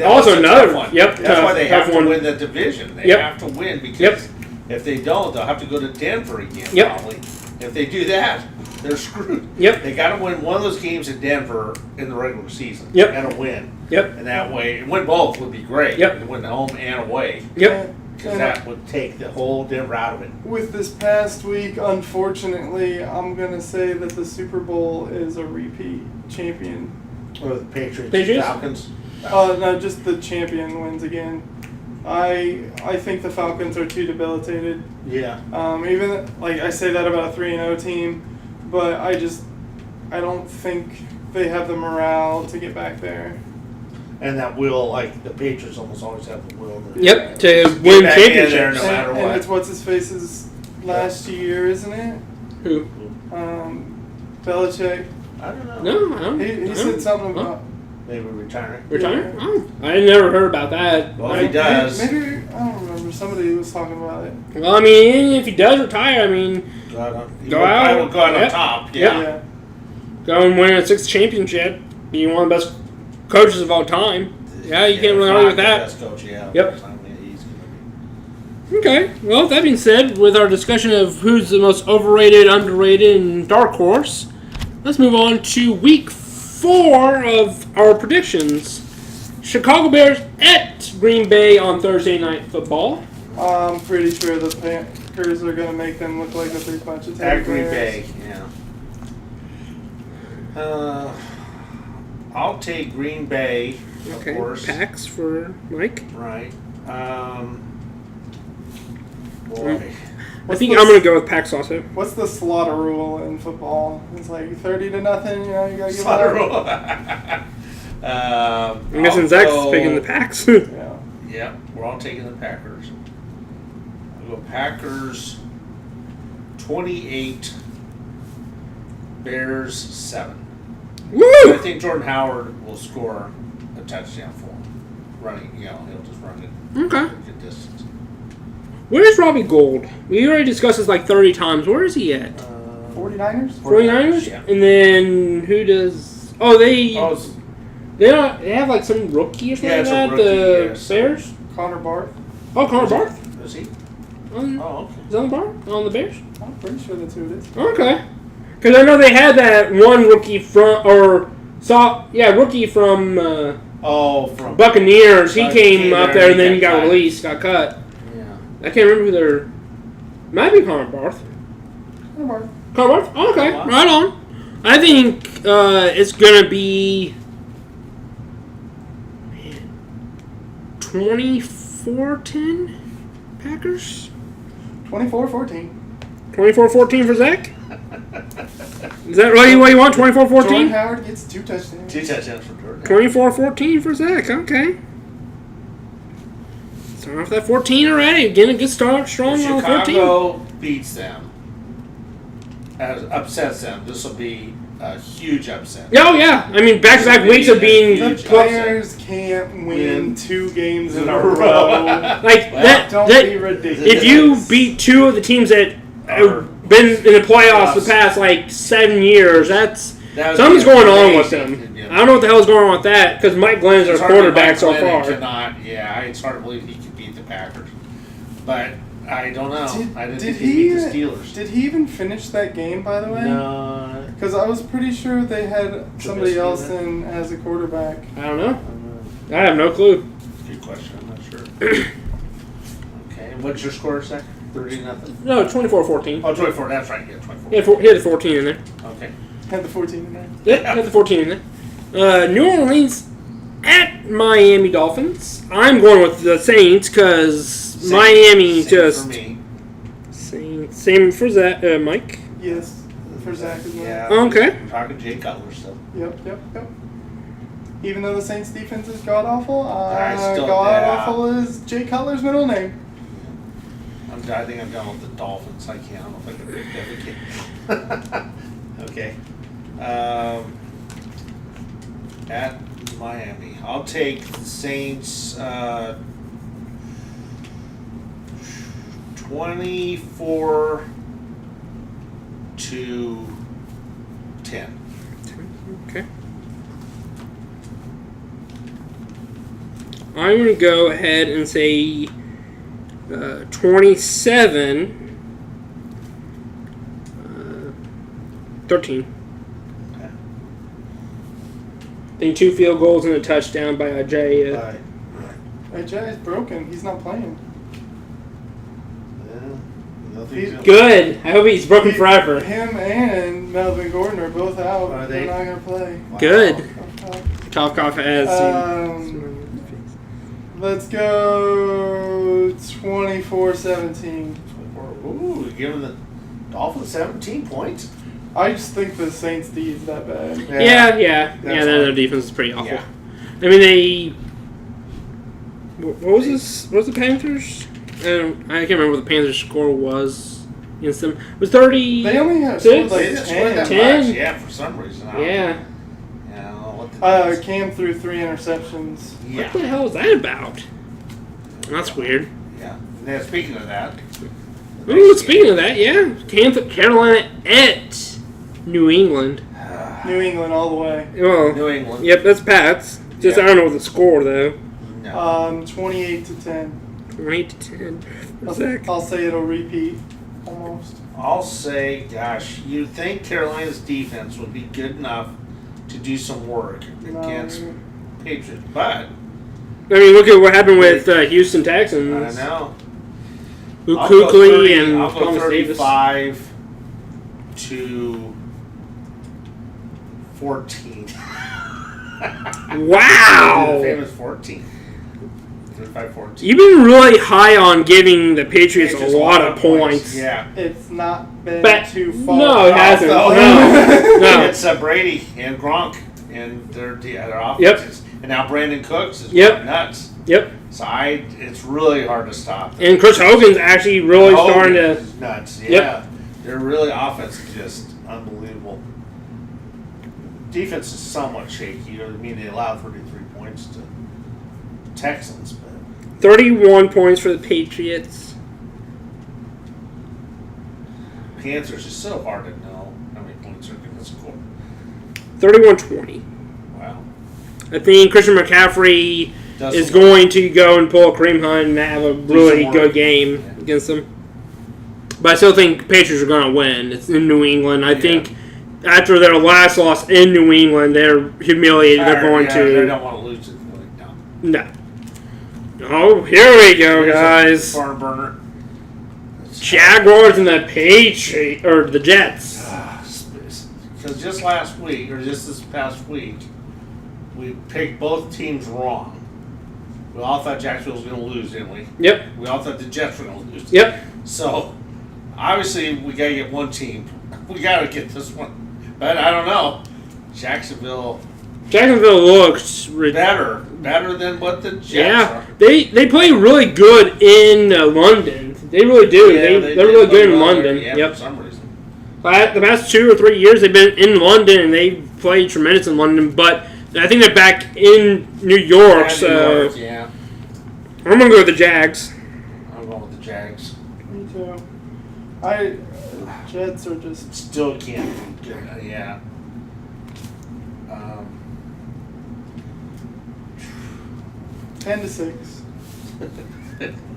also another one. Yep, that's why they have to win the division. They have to win because if they don't, they'll have to go to Denver again probably. If they do that, they're screwed. Yep. They got to win one of those games in Denver in the regular season. Yep. Got to win. Yep. And that way, and win both would be great. Yep. Win home and away. Yep. Because that would take the whole Denver out of it. With this past week, unfortunately, I'm going to say that the Super Bowl is a repeat champion. Or the Patriots? Patriots? Falcons? No, just the champion wins again. I think the Falcons are too debilitated. Yeah. Even, like, I say that about a 3-0 team, but I don't think they have the morale to get back there. And that will, like, the Patriots almost always have the will. To Get win back in there championships. no matter And what. it's what's-his-face's last year, isn't it? Who? Belichick. I don't know. No, I don't. He said something about... Maybe retiring. Retire? Yeah. Oh, I never heard about that. Well, if he does. Maybe, I don't remember. Somebody was talking about it. Well, I mean, if he does retire, I mean, Go out on, out. Will go out on Yep. top. Yep. Yeah. go and win a 6th championship, be one of the best coaches of all time. Yeah, you can't really argue with that. Best coach, yeah. Yep. I mean, he's gonna be. Okay, well, that being said, with our discussion of who's the most overrated, underrated, and dark horse, let's move on to week 4 of our predictions. Chicago Bears at Green Bay on Thursday Night Football. I'm pretty sure the Packers are going to make them look like a big bunch of teddy At Green bears. Bay, yeah. I'll take Green Bay, of Okay, course. Packs for Mike. Right. Boy. I think I'm going to go with Packs also. What's the slaughter rule in football? It's like 30-0, you know, you got to give Slaughter it up. rule. I'm guessing Zach's picking the Packs. Yeah. Yeah, we're all taking the Packers. I'll go Packers 28, Bears 7. I Woo! think Jordan Howard will score a touchdown for him. Running, he'll just run it Okay. a good distance. Where's Robbie Gould? We already discussed this like 30 times. Where is he at? 49ers? 49ers? Yeah. And then who does... Oh, they have like some rookie or something Yeah, like it's a that? rookie, The yes. Bears? Connor Barth? Oh, Connor Barth? Is he? On, Oh, okay. is on the bar? On the Bears? I'm pretty sure that's who it is. Okay. Because I know they had that one rookie from... rookie from From Buccaneers. He came came up there there and and then he he got got cut. released, got cut. Yeah. I can't remember who their... Might be Connor Barth. Connor Barth. Connor Barth? Oh, okay, Oh, wow. right on. I think it's going to be 24-10 Packers? 24-14. 24-14 for Zach? Is that what you want, Jordan 24-14? Howard gets 2 touchdowns. 2 touchdowns for Jordan. 24-14 for Zach, okay. Starting off that 14 already. Getting a good start, strong on 14. Chicago beats them. Upsets them. This will be a huge upset. Oh, yeah. I mean, back-to-back weeks of being... The Huge Bears can't win 2 games in a row. Like, Don't that be ridiculous. if you beat 2 of the teams that have been in the playoffs the past, like, 7 years, something's going on with them. I don't know what the hell's going on with that, because Mike Glenn's our quarterback so far. It's hard to believe he could beat the Packers. But I don't know. I didn't Did think he beat he? the Steelers. Did he even finish that game? By the way, No. because I was pretty sure they had somebody else in as a quarterback. I don't know. I have no clue. Good question. I'm not sure. Okay. And what's your score, Zach? 30-0. No, 24-14. Oh, 24. That's right. Yeah, 24. He had the 14 in there. Okay. Had the 14 in there. Yep, had the 14 in there. New Orleans at Miami Dolphins. I'm going with the Saints because Miami Same just... for me. Same for Zach, Mike. Yes, for Zach as well. Yeah. Okay. We're talking Jay Cutler still. Yep. Even though the Saints defense is god awful, I still- god yeah. awful is Jay Cutler's middle name. I think I'm done with the Dolphins. I can't. I don't know if I can pick them again. Okay. At Miami. I'll take the Saints 24-10. Okay. I'm going to go ahead and say 27. 13. Okay. I think 2 field goals and a touchdown by Jay. Right. Hey, Jay's broken. He's not playing. Good. I hope he's broken forever. Him and Melvin Gordon are both out. Are they? They're not going to play. Wow. Good. Cough has. Let's go 24-17. Ooh, you're giving the Dolphins 17 points? I just think the Saints' D is that bad. Yeah. Their defense is pretty awful. Yeah. I mean, they. What was this? What was the Panthers? I can't remember what the Panthers' score was against them. It was 30. They only have Six? scored They like didn't score that 10. much. Yeah, for some reason. I don't know. Yeah. Yeah, I don't know what the Cam threw 3 interceptions. Yeah. What the hell is that about? That's weird. Yeah. Yeah, speaking of that. Ooh, speaking of that, yeah. Carolina at New England. New England all the way. Well, New England. yep, that's Pats. Just Yeah. I don't know the score though. No. 28-10. 28-10. Zach. I'll say it'll repeat almost. I'll say, gosh, you'd think Carolina's defense would be good enough to do some work against Patriots, but I mean, look at what happened with Houston Texans. I know. Luke I'll go Kuechly 30 and I'll go Thomas Davis. 35-14. Wow! Famous 14. 35-14. You've been really high on giving the Patriots a lot of points. Yeah. It's not been But too far. no, it hasn't. No. No. It's Brady and Gronk and their offenses. Yep. And now Brandon Cooks is Yep. nuts. Yep. So it's really hard to stop them. And Chris Hogan's actually really starting to. Is nuts. Yeah. Yep. Their really offense is just unbelievable. Defense is somewhat shaky. I mean, they allowed 33 points to Texans, but 31 points for the Patriots. Panthers is so hard to know how many points they're going to score. 31-20. Wow. I think Christian McCaffrey is going to go and pull a Kareem Hunt and have a really good game against them. But I still think Patriots are going to win. It's in New England. I think after their last loss in New England, they're humiliated. They're going to. They don't want to lose it. No. Oh, here we go, guys. Barn burner. Jaguars and the Patriots or the Jets. Because just last week, or just this past week, we picked both teams wrong. We all thought Jacksonville was going to lose, didn't we? Yep. We all thought the Jets were going to lose. Yep. So, obviously, we got to get one team. We got to get this one. But I don't know. Jacksonville looks better than what the Jets are. They play really good in London. They really do. Yeah, they're really good in well London. there, Yep. For some reason. The past 2 or 3 years, they've been in London and they've played tremendous in London. But I think they're back in New York. Yeah, So New York, yeah. I'm gonna go with the Jags. I'm going with the Jags. Me too. Jets are just Still can't be good. Yeah. 10-6.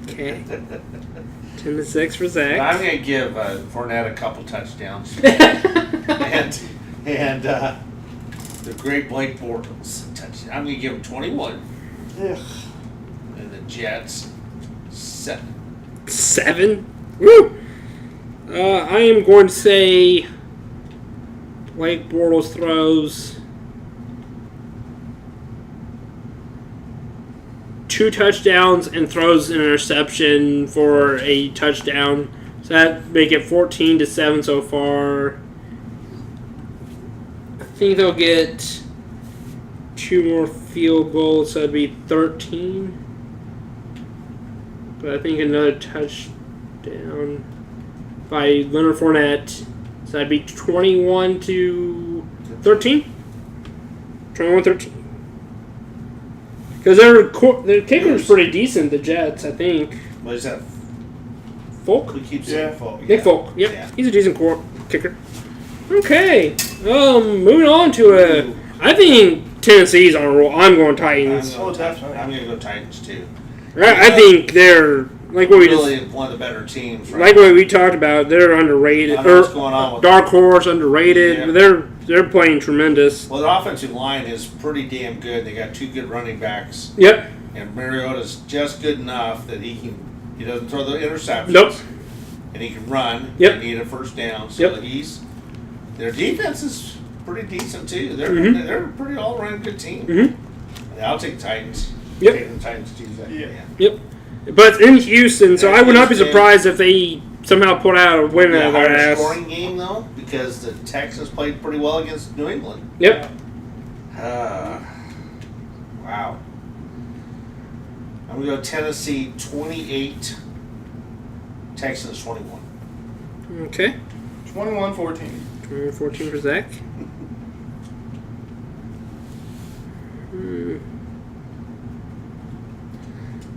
Okay. 10-6 for Zach. I'm going to give Fournette a couple touchdowns. and the great Blake Bortles a touchdown. I'm going to give him 21. Ugh. And the Jets 7. 7? Woo! I am going to say Blake Bortles throws 2 touchdowns and throws an interception for a touchdown. So that make it 14-7 so far. I think they'll get 2 more field goals, so that'd be 13. But I think another touchdown by Leonard Fournette, so that'd be 21-13. 21-13. Because their kicker's pretty decent, the Jets, I think. What is that? Folk? We keep saying Folk. Nick Folk. Yep. Yeah. He's a decent kicker. Okay. Moving on to I think Tennessee's on a roll. I'm going Titans. Oh, definitely. I'm going to go Titans too. I think they're like what we really just, one of the better teams. Right? like what we talked about, they're underrated. I know what's going on with dark horse, underrated. Yeah. They're playing tremendous. Well, their offensive line is pretty damn good. They got 2 good running backs. Yep. And Mariota's just good enough that he doesn't throw the interceptions. Nope. And he can run. Yep. They need a first down. So their defense is pretty decent too. They're a pretty all around good team. Mm-hmm. I'll take Titans. Yep. Take the Titans Tuesday. Yeah. Yep. But it's in Houston, so Yeah, I would not be Houston. surprised if they somehow pull out a win out of their Higher ass. scoring game though, because the Texans played pretty well against New England. Yep. Wow. I'm gonna go Tennessee 28, Texans 21. Okay. 21-14. 14 for Zach.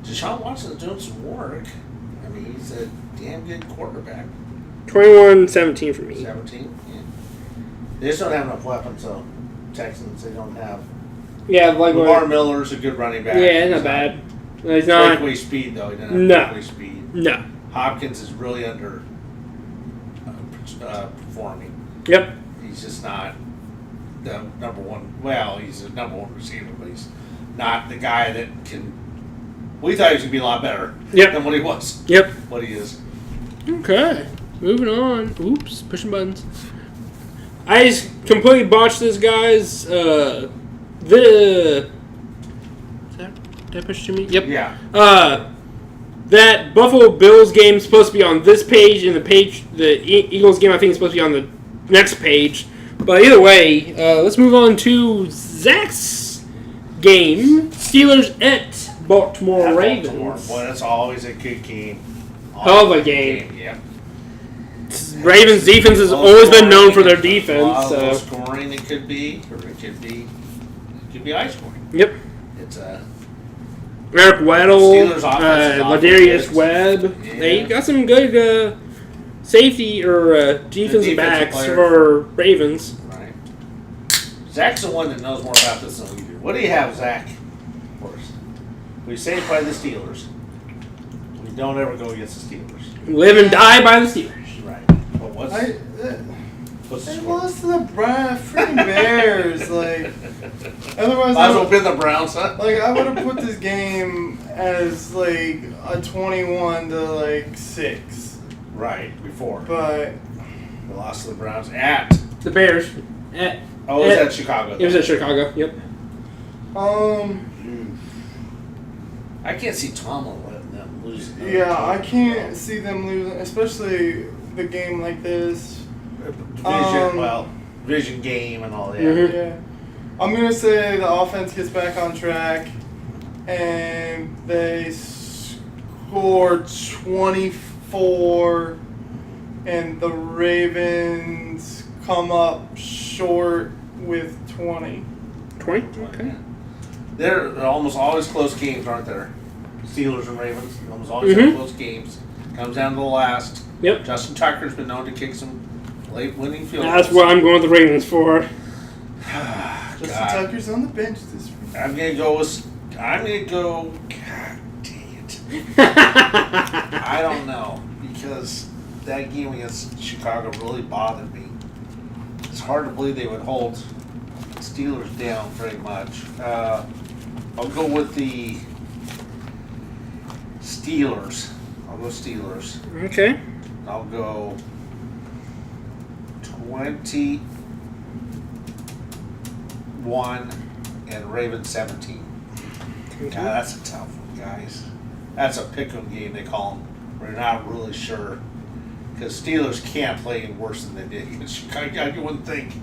Deshaun Watson's doing some work. I mean, he's a damn good quarterback. 21-17 for me. 17. Yeah. They just don't have enough weapons, though. Texans, they don't have. Yeah, like Lamar Miller's a good running back. Yeah, not bad. He's not. Breakaway speed, though. He doesn't have No. breakaway speed. No. Hopkins is really under performing. Yep. He's just not the number one. Well, he's a number one receiver, but he's not the guy that can. We thought he was going to be a lot better than what he was. Yep. What he is. Okay. Moving on. Oops. Pushing buttons. I just completely botched this, guys. Did I push to me? Yep. Yeah. That Buffalo Bills game is supposed to be on this page, and the Eagles game I think is supposed to be on the next page. But either way, let's move on to Zach's game. Steelers at Baltimore Ravens. Boy, that's always a good game. Hell of a game. Yeah. Ravens defense has always been known for their defense. Low scoring it could be, or it could be high scoring. Yep. It's a Eric Weddle, Steelers offense Ladarius Webb. Yeah. They got some good safety or defensive backs player. for Ravens. Right. Zach's the one that knows more about this than we do. What do you have, Zach? First, we say by the Steelers. We don't ever go against the Steelers. Live and die by the Steelers. Right. But what's the They score? lost to the freaking Bears. Like, otherwise, Might as well been the Browns, huh? like I would have put this game as like a 21-6. Right, before. But We lost to the Browns at. The Bears. It was at Chicago. It was at Chicago. Yep. I can't see Tomlin letting them lose. yeah, I can't see them losing, especially the game like this. Vision game and all that. Mhm. Yeah. I'm going to say the offense gets back on track and they score 24 and the Ravens come up short with 20. 20? Okay. They're almost always close games, aren't there? Steelers and Ravens almost always have close games. Comes down to the last. Yep. Justin Tucker's been known to kick some late winning field goals. That's what I'm going with the Ravens for. Justin God. Tucker's on the bench this week. I'm gonna go. God dang it! I don't know, because that game against Chicago really bothered me. It's hard to believe they would hold Steelers down very much. I'll go with the Steelers. I'll go Steelers. Okay. I'll go 21 and Ravens 17. God, that's a tough one, guys. That's a pick'em game, they call them. We're not really sure. Because Steelers can't play any worse than they did against Chicago. You wouldn't think.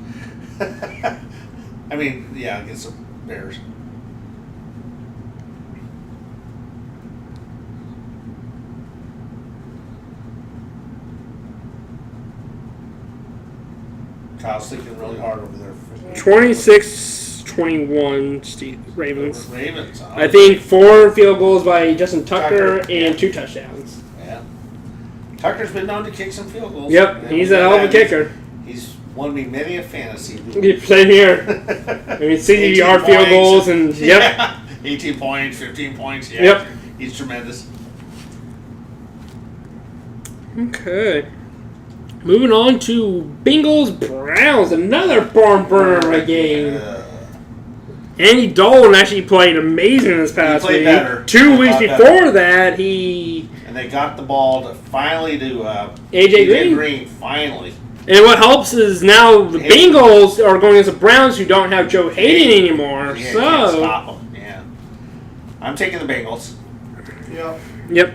I mean, yeah, against the Bears. Kyle's thinking really hard over there. 26-21 Ravens. Ravens. I think 4 field goals by Justin Tucker and 2 touchdowns. Yeah. Tucker's been known to kick some field goals. Yep, he's a hell of a kicker. He's won me many a fantasy. Same here. I mean, 60-yard field goals and, yep. Yeah. 18 points, 15 points. Yeah. Yep. He's tremendous. Okay. Moving on to Bengals Browns, another barn burner game. Andy Dalton actually played amazing this past week. Better. 2 weeks before that, he... And they got the ball to AJ Green, finally. And what helps is now the Bengals are going against the Browns, who don't have Joe Hayden anymore. Yeah, so can't stop them. Yeah. I'm taking the Bengals. Yep.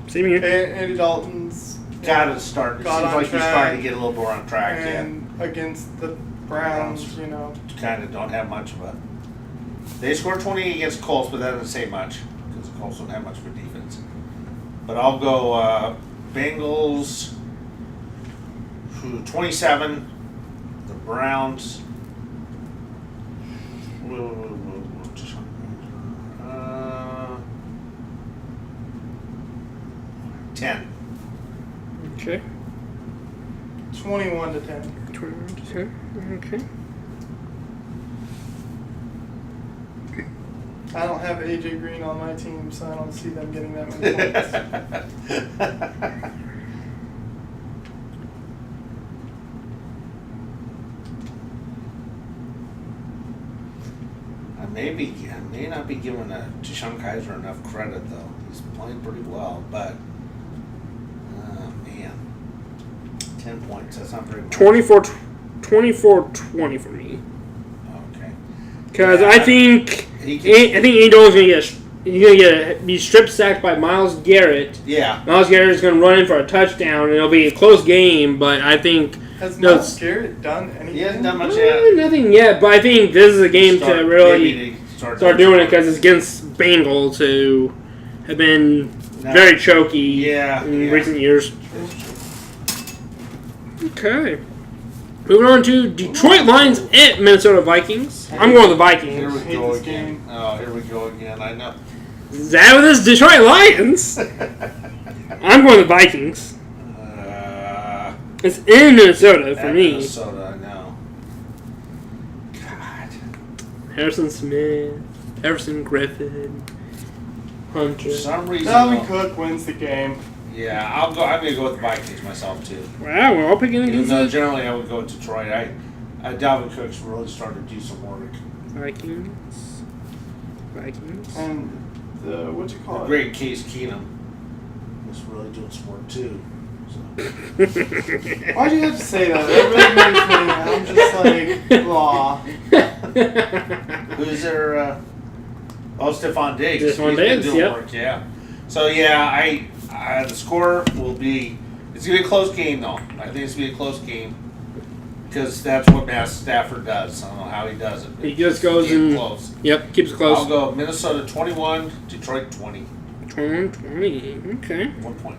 Same here. Andy Dalton's Got to start. It seems like he's starting to get a little more on track. And against the Browns, kind of don't have much of a... They scored 20 against Colts, but that doesn't say much because the Colts don't have much of a defense. But I'll go Bengals 27. The Browns 10. Okay. 21 to 10. 21 to 10. Okay. I don't have AJ Green on my team, so I don't see them getting that many points. I may not be giving Deshaun Kaiser enough credit though. He's playing pretty well, but man, 10 points. That's not very much. 24-20 for me. Okay. Because I think Andy Dalton's gonna be strip sacked by Myles Garrett. Yeah. Myles Garrett is gonna run in for a touchdown, and it'll be a close game. But I think has Myles Garrett done anything? He hasn't done much yet. Nothing yet. But I think this is a game to really start doing it because it's against Bengals, who have been very choky in recent years. Okay. Moving on to Detroit Lions at Minnesota Vikings. I'm going with the Vikings. Here we go again. Oh, here we go again. I know. Is that with this Detroit Lions? I'm going with the Vikings. It's in Minnesota for me. Minnesota, I know. God. Harrison Smith, Everson Griffin, Hunter. For some reason, Dalvin Cook wins the game. Yeah, I'm gonna go with the Vikings myself too. Wow, we're all picking against it. Generally, I would go with Detroit. Dalvin Cook's really starting to do some work. Vikings. And what you call it? Great Case Keenum is really doing some work too. So. Why'd you have to say that? That really makes me. I'm just like, blah. Who's their? Stephon Diggs. Stephon Diggs, doing work, yeah. So yeah, the score will be. It's gonna be a close game though. I think it's gonna be a close game because that's what Matt Stafford does. I don't know how he does it. He just goes and close. Yep, keeps it close. I'll go Minnesota 21, Detroit 20. 20. Okay. 1 point.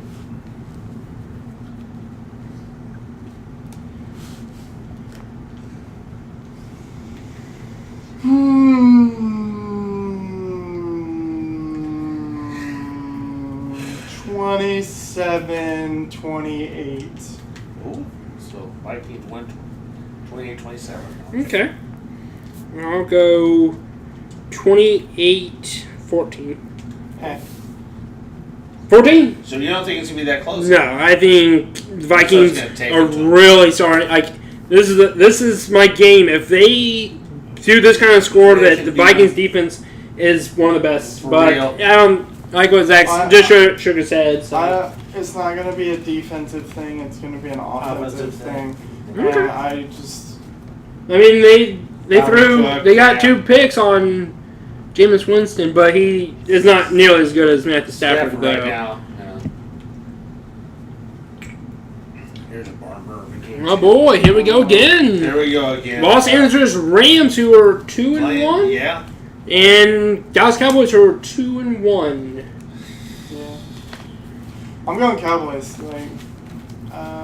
Hmm. 27-28. Ooh, so Vikings went 28-27. Okay. I'll go 28-14. Hey. 14? So you don't think it's gonna be that close? No, I think the Vikings are really sorry. This is my game. If they do this kind of score, that the Vikings defense is one of the best. But real. I don't like what Zach just shook his head. So. It's not going to be a defensive thing. It's going to be an offensive thing. Okay. And I mean, they got 2 picks on Jameis Winston, but he is not nearly as good as Matthew Stafford right now. Yeah. Here's a barber. Oh boy, here we go again. Here we go again. Los Angeles Rams, who are 2-1. Yeah. And Dallas Cowboys, who are 2-1. Yeah. I'm going Cowboys.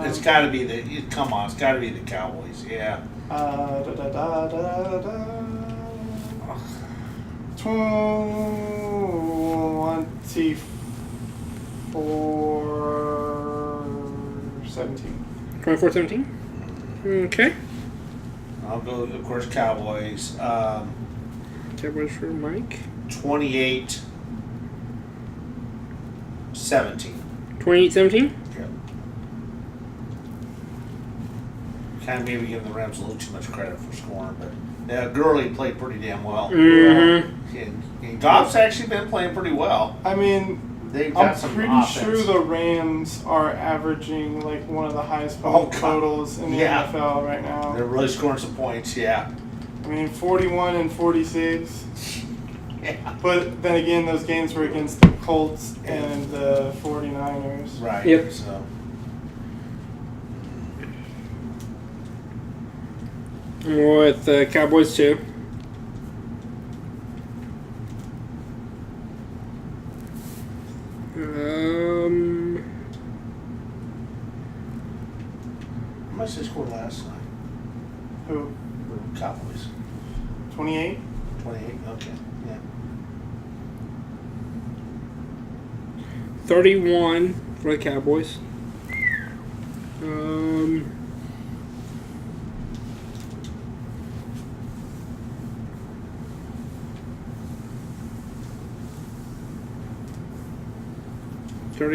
It's got to be it's got to be the Cowboys. Yeah. 24-17. 24-17? Okay. I'll go, of course, Cowboys. Cowboys for Mike. 28-17. 28-17? Yep. kind of maybe giving the Rams a little too much credit for scoring, but yeah, Gurley played pretty damn well. Mm-hmm. And Goff's actually been playing pretty well. I mean, They've got I'm some pretty offense. sure the Rams are averaging like one of the highest Oh, God. totals in the Yeah. NFL right now. They're really scoring some points, yeah. I mean, 41 and 46. Yeah. But then again, those games were against the Colts and the 49ers. Right. Yep. So. I'm with the Cowboys too. How much they scored last night? Who? The Cowboys. 28? 28? Okay. Yeah. 31 for the Cowboys.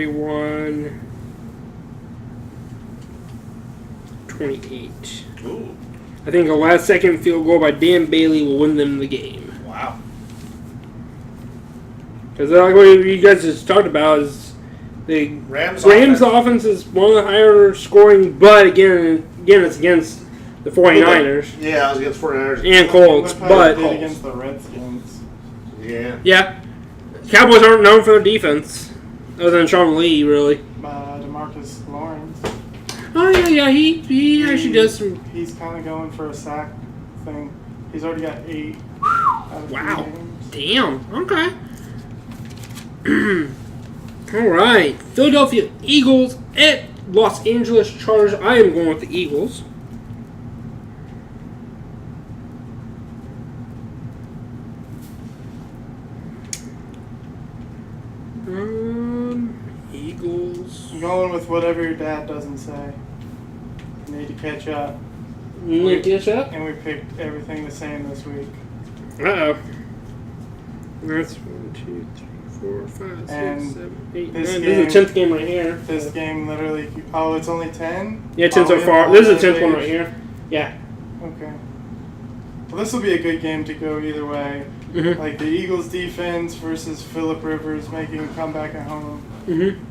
31, 28. Ooh. I think a last-second field goal by Dan Bailey will win them the game. Wow. Because like what you guys just talked about is the Rams offense is one of the higher scoring, but again it's against the 49ers Yeah, I was against 49ers. and Colts. Look how they But did against the Redskins. Yeah. yeah, Cowboys aren't known for their defense, other than Sean Lee, really. DeMarcus Lawrence. Oh yeah, he actually does some. He's kind of going for a sack thing. He's already got 8 out of 3 Wow, games. damn. Okay. All right, Philadelphia Eagles at Los Angeles Chargers. I am going with the Eagles. Eagles. I'm going with whatever your dad doesn't say. You need to catch up. You catch up? And we picked everything the same this week. Uh-oh. That's 1, 2, 3, 4, 5, 6, And 7, 8, 9. this This is the 10th game right here. This game literally... Oh, it's only 10? Yeah, 10 so far. This is the 10th one right here. Yeah. Okay. Well, this will be a good game to go either way. Mm-hmm. Like the Eagles defense versus Phillip Rivers making a comeback at home. Mm-hmm.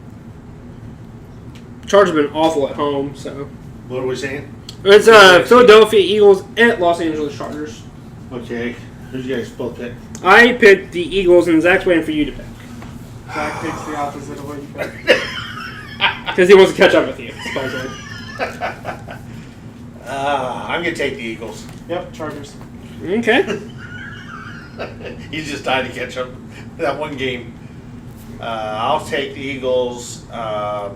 Chargers have been awful at home, so. What are we saying? It's Philadelphia Eagles at Los Angeles Chargers. Okay. Who'd you guys both pick? I picked the Eagles, and Zach's waiting for you to pick. Zach picks the opposite of what you picked. Because he wants to catch up with you, supposedly. I'm going to take the Eagles. Yep, Chargers. Okay. He's just dying to catch up. That one game. I'll take the Eagles. I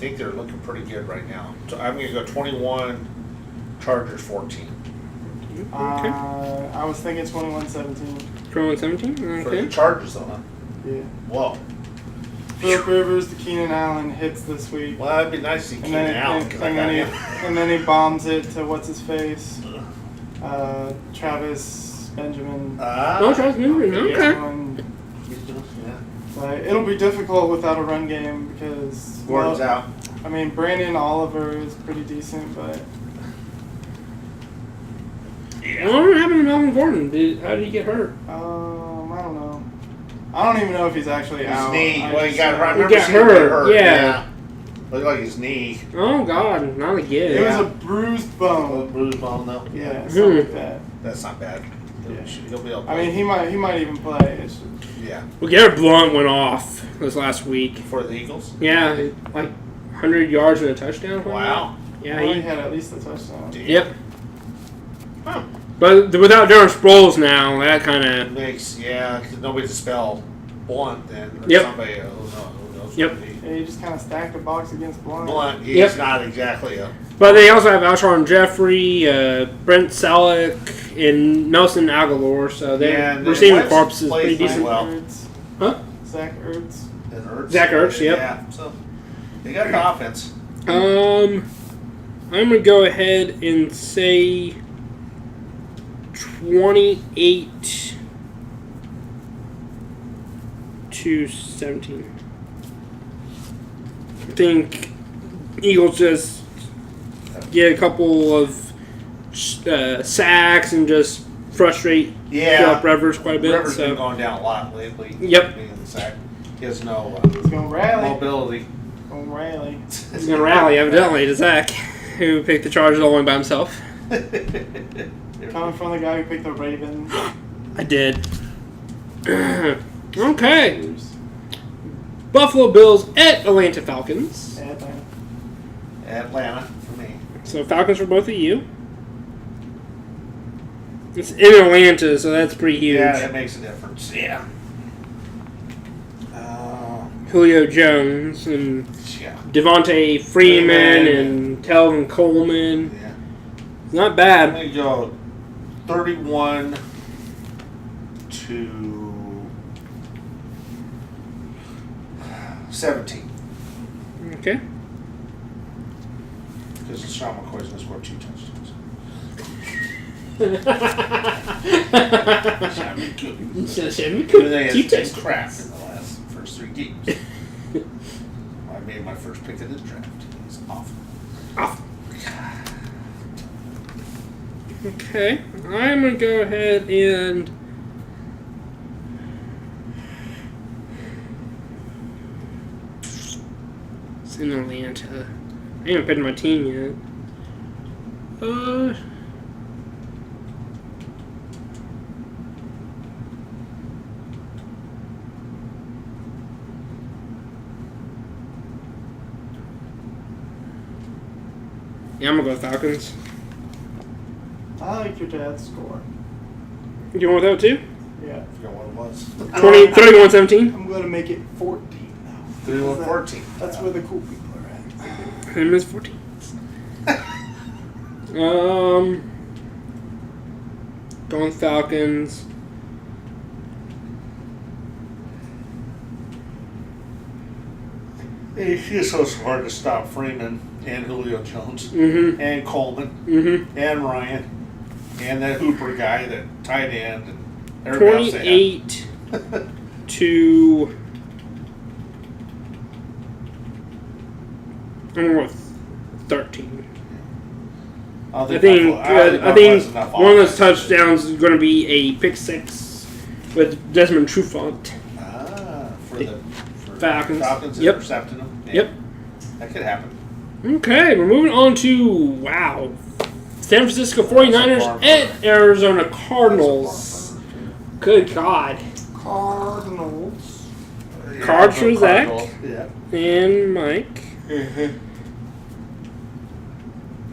think they're looking pretty good right now. So I'm going to go 21, Chargers 14. I was thinking 21-17. 21-17? For the Okay. Chargers, though, huh? Yeah. Whoa. Phillip Rivers, the Keenan Allen hits this week. Well, that'd be nice to see And Keenan then, Allen. and, 'cause and, I got then him. and then he bombs it to what's his face, Travis Benjamin. Oh, Travis Benjamin, okay. And, Yeah. it'll be difficult without a run game because Gordon's out. I mean, Brandon Oliver is pretty decent, but I don't know what happened to Melvin Gordon. How did he get hurt? I don't know. I don't even know if he's actually His out. knee. I Well, he just got. know- I remember got seeing him hurt, get yeah. Looked like his knee. Oh, God. Not again. It was Yeah. a bruised bone. Bruised bone, though. Yeah, something like that. That's not bad. Yeah. He'll be able to I mean, play. he might even play. It's just, Yeah. Well, Garrett Blunt went off this last week. For the Eagles. Yeah, like 100 yards and a touchdown. Wow. Yeah, well, he he. had at least a touchdown. Yep. Huh. But without Darren Sproles now, that kind of. Makes, yeah, because nobody to spell Blunt then. Or Yep. Somebody, who knows Yep. what he- Yeah, he just kind of stacked the box against Blunt. Blunt, he's Yep. not exactly a. But they also have Alshon Jeffrey, Brent Selleck, and Nelson Aguilar, so their Yeah, and receiving Wentz corps is plays pretty pretty decent. well. Ertz. Huh? Zach Ertz. And Ertz. Zach Ertz, yep. Yeah, so they got the offense. I'm gonna go ahead and say 28 to 17. I think Eagles just get a couple of sacks and just frustrate Philip Rivers quite a bit. Rivers been going down a lot lately. Yep. Being in the sack. He has no He's going to rally. mobility. Going to rally. He's going to rally, evidently, to Zach, who picked the Chargers all the way by himself. Coming from the guy who picked the Ravens. I did. Okay. Buffalo Bills at Atlanta Falcons. Atlanta for me. So Falcons for both of you. It's in Atlanta, so that's pretty huge. Yeah, that makes a difference. Yeah. Julio Jones and Yeah. Devontae Freeman and Telvin Coleman. Yeah. Not I'm bad. going to go 31 to 17. Okay. Because Sean McCoy's going to score 2 touchdowns. They had been crap in the first 3 games. I made my first pick of the draft. He's awful. Okay. I'm going to go ahead and... It's in Atlanta. I haven't picked my team yet. Yeah, I'm going to go Falcons. I like your dad's score. You want that too? Yeah. I forgot what it was. 31-17? I'm going to make it 14 now. 31-14. That's where the cool people are at. Him is 14. Going Falcons. It's just so hard to stop Freeman and Julio Jones Mm-hmm. and Coleman Mm-hmm. and Ryan and that Hooper guy, that tight end, and everybody else they 28 to... I'm going with 13. I I think Buffalo's one of those offense. touchdowns is going to be a pick six with Desmond Trufant. For Falcons. Falcons Yep. intercepting them. Yeah. Yep. That could happen. Okay, we're moving on to, San Francisco 49ers at Arizona Cardinals. Good God. Cardinals. Cards for Zach. Yeah. And Mike.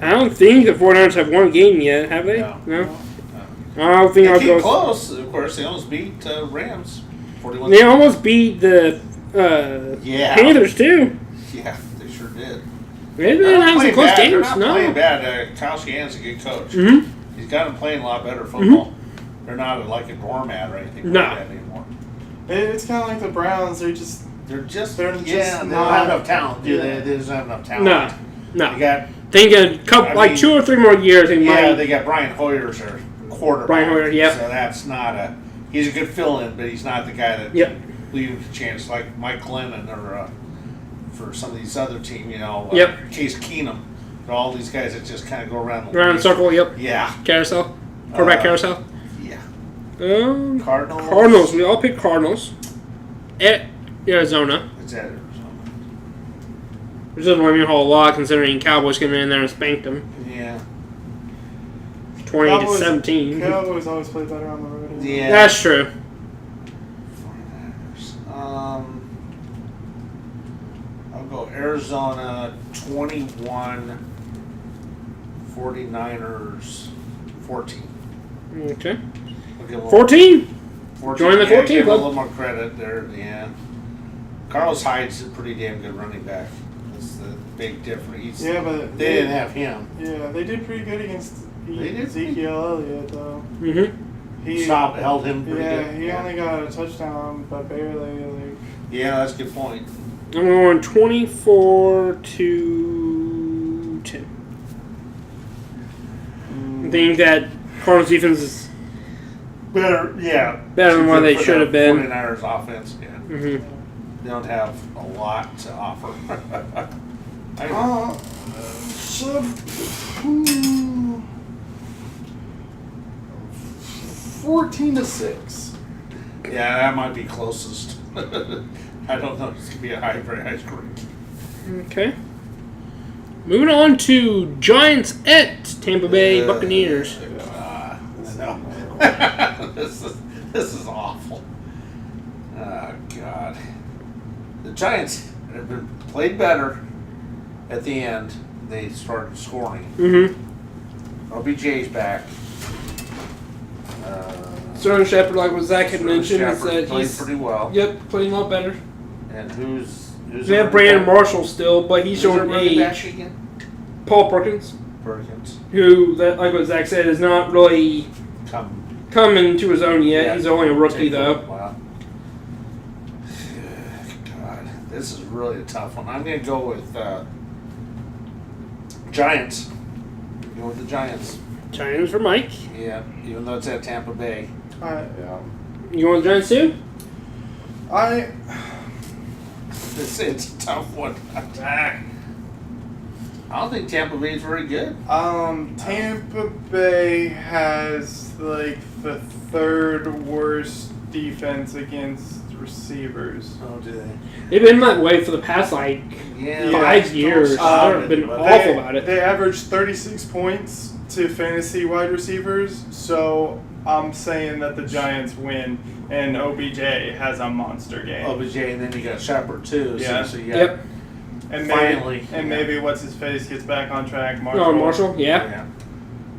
I don't think the 49ers have won a game yet, have they? No. I don't think They I'll came go. close. Of course, they almost beat Rams. 41. They almost beat the Yeah. Panthers, too. Yeah, they sure did. They've They're been not having some playing close bad. They're games. not No. playing bad. Kyle Shanahan's a good coach. Mm-hmm. He's got them playing a lot better football. They're not like a doormat or anything No. like that anymore. It's kind of like the Browns. They're just They don't not- have enough talent, do they? Yeah. They just have enough talent. No. No. They got, Think a couple, I mean, 2 or 3 more years. They might. they got Brian Hoyer's their quarterback. Brian Hoyer, yep. So that's not he's a good fill-in, but he's not the guy that Yep. leaves a chance like Mike Glennon or for some of these other team, Yep. Case Keenum. All these guys that just kind of go around the Around the league. circle, yep. Yeah. Carousel. Quarterback carousel. Yeah. Cardinals. Cardinals. We all picked Cardinals. At Arizona. It's at Arizona. Which doesn't really mean a whole lot considering Cowboys came in there and spanked them. Yeah. 20-17. Cowboys always play better on the road. Yeah. That's true. 49ers. I'll go Arizona 21, 49ers 14. Okay. I'll give them 14. 14. Join the 14 Give them a club. little more credit there. Yeah. Carlos Hyde's a pretty damn good running back. That's the big difference. Yeah, but They didn't have him. Yeah, they did pretty good against They did. Ezekiel Elliott, though. Mm-hmm. He Held him pretty Yeah, good. he only got a touchdown, but barely. Like, Yeah, that's a good point. I'm going 24-10. I think that Cardinals defense is Better, yeah. better than what they For should the have been. 49ers offense, yeah. Mm-hmm. They don't have a lot to offer. So, 14-6. Yeah, that might be closest. I don't know. It's gonna be a very high scoring. Okay. Moving on to Giants at Tampa Bay Buccaneers. No. This is awful. Oh God. The Giants have been played better at the end. They started scoring. Mm-hmm. OBJ's back. Sterling Shepard, like what Zach had mentioned, is that played he's pretty well. playing a lot better. And who's We have Brandon Marshall still, but he's Who's showing our running back age. again? Paul Perkins, Perkins. who, like what Zach said, is not really coming to his own yet. Yeah. He's only a rookie, though. Wow. God, this is really a tough one. I'm going to go with Giants. Go with the Giants. Giants for Mike. Yeah, even though it's at Tampa Bay. Yeah. You want the Giants too? It's a tough one. I don't think Tampa Bay is very good. Tampa Bay has like the third worst defense against receivers. Oh, do they? They've been that way for the past, 5 years. They've been awful about it. They averaged 36 points to fantasy wide receivers, so I'm saying that the Giants win, and OBJ has a monster game. OBJ, and then you got Shepard too. Yeah. So you got Yep. And finally, maybe what's his face gets back on track. Marshall. Oh, Marshall, yeah.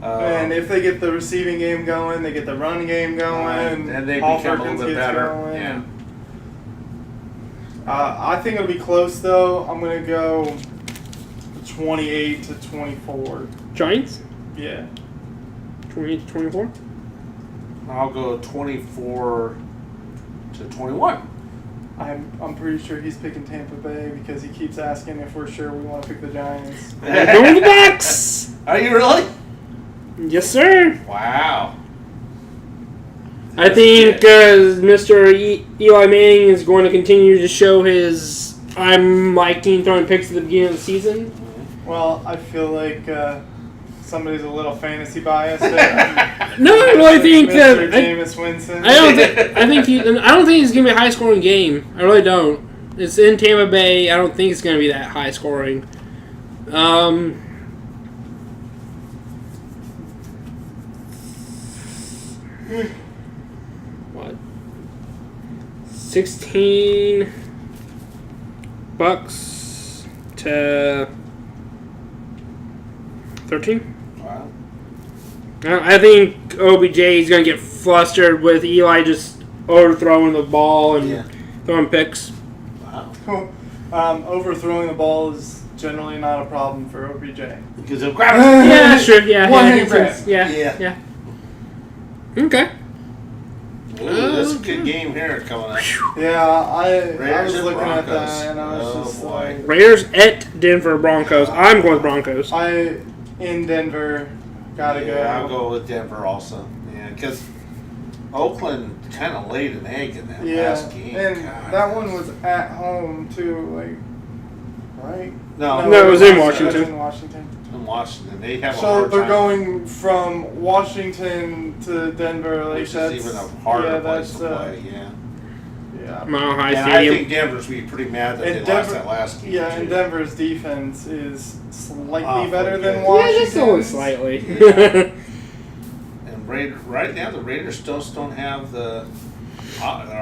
And if they get the receiving game going, they get the run game going, and they Paul become Perkins a little bit gets better. going. Yeah. I think it'll be close though. I'm gonna go 28-24. Giants, Yeah. 28-24. I'll go 24-21. I'm pretty sure he's picking Tampa Bay because he keeps asking if we're sure we want to pick the Giants. Going with the Bucks. Are you really? Yes, sir. Wow. I think Mr. Eli Manning is going to continue to show his I'm like team throwing picks at the beginning of the season. Well, I feel like somebody's a little fantasy biased there. No, I really think Mr. Jameis Winston. I don't think he's gonna be a high scoring game. I really don't. It's in Tampa Bay. I don't think it's gonna be that high scoring. What? 16 bucks to 13. Wow. I think OBJ is going to get flustered with Eli just overthrowing the ball and throwing picks. Wow. Cool. Overthrowing the ball is generally not a problem for OBJ. Because he'll grab it. Yeah, sure. Yeah. One-hand grab. Yeah. Okay. Ooh, that's a good game here coming up. Yeah, I Raiders was and looking at Broncos. that and I was Oh, just boy. like, Raiders at Denver Broncos. I'm going with Broncos. in Denver, gotta go. I'll go with Denver also. Yeah, because Oakland kind of laid an egg in that last game. And God. that one was at home too, like, right? No, it was in Washington. It was in Washington. In Washington, they have a So hard they're time. going from Washington to Denver, like Which that's is even a harder place to that's, play. Yeah. Yeah. Mile High And I Stadium. think Denver's be pretty mad that And they lost Denver- that last game. Yeah, too. and Denver's defense is slightly Awful better than good. Yeah, Washington's. just only slightly. And right now, the Raiders still don't have their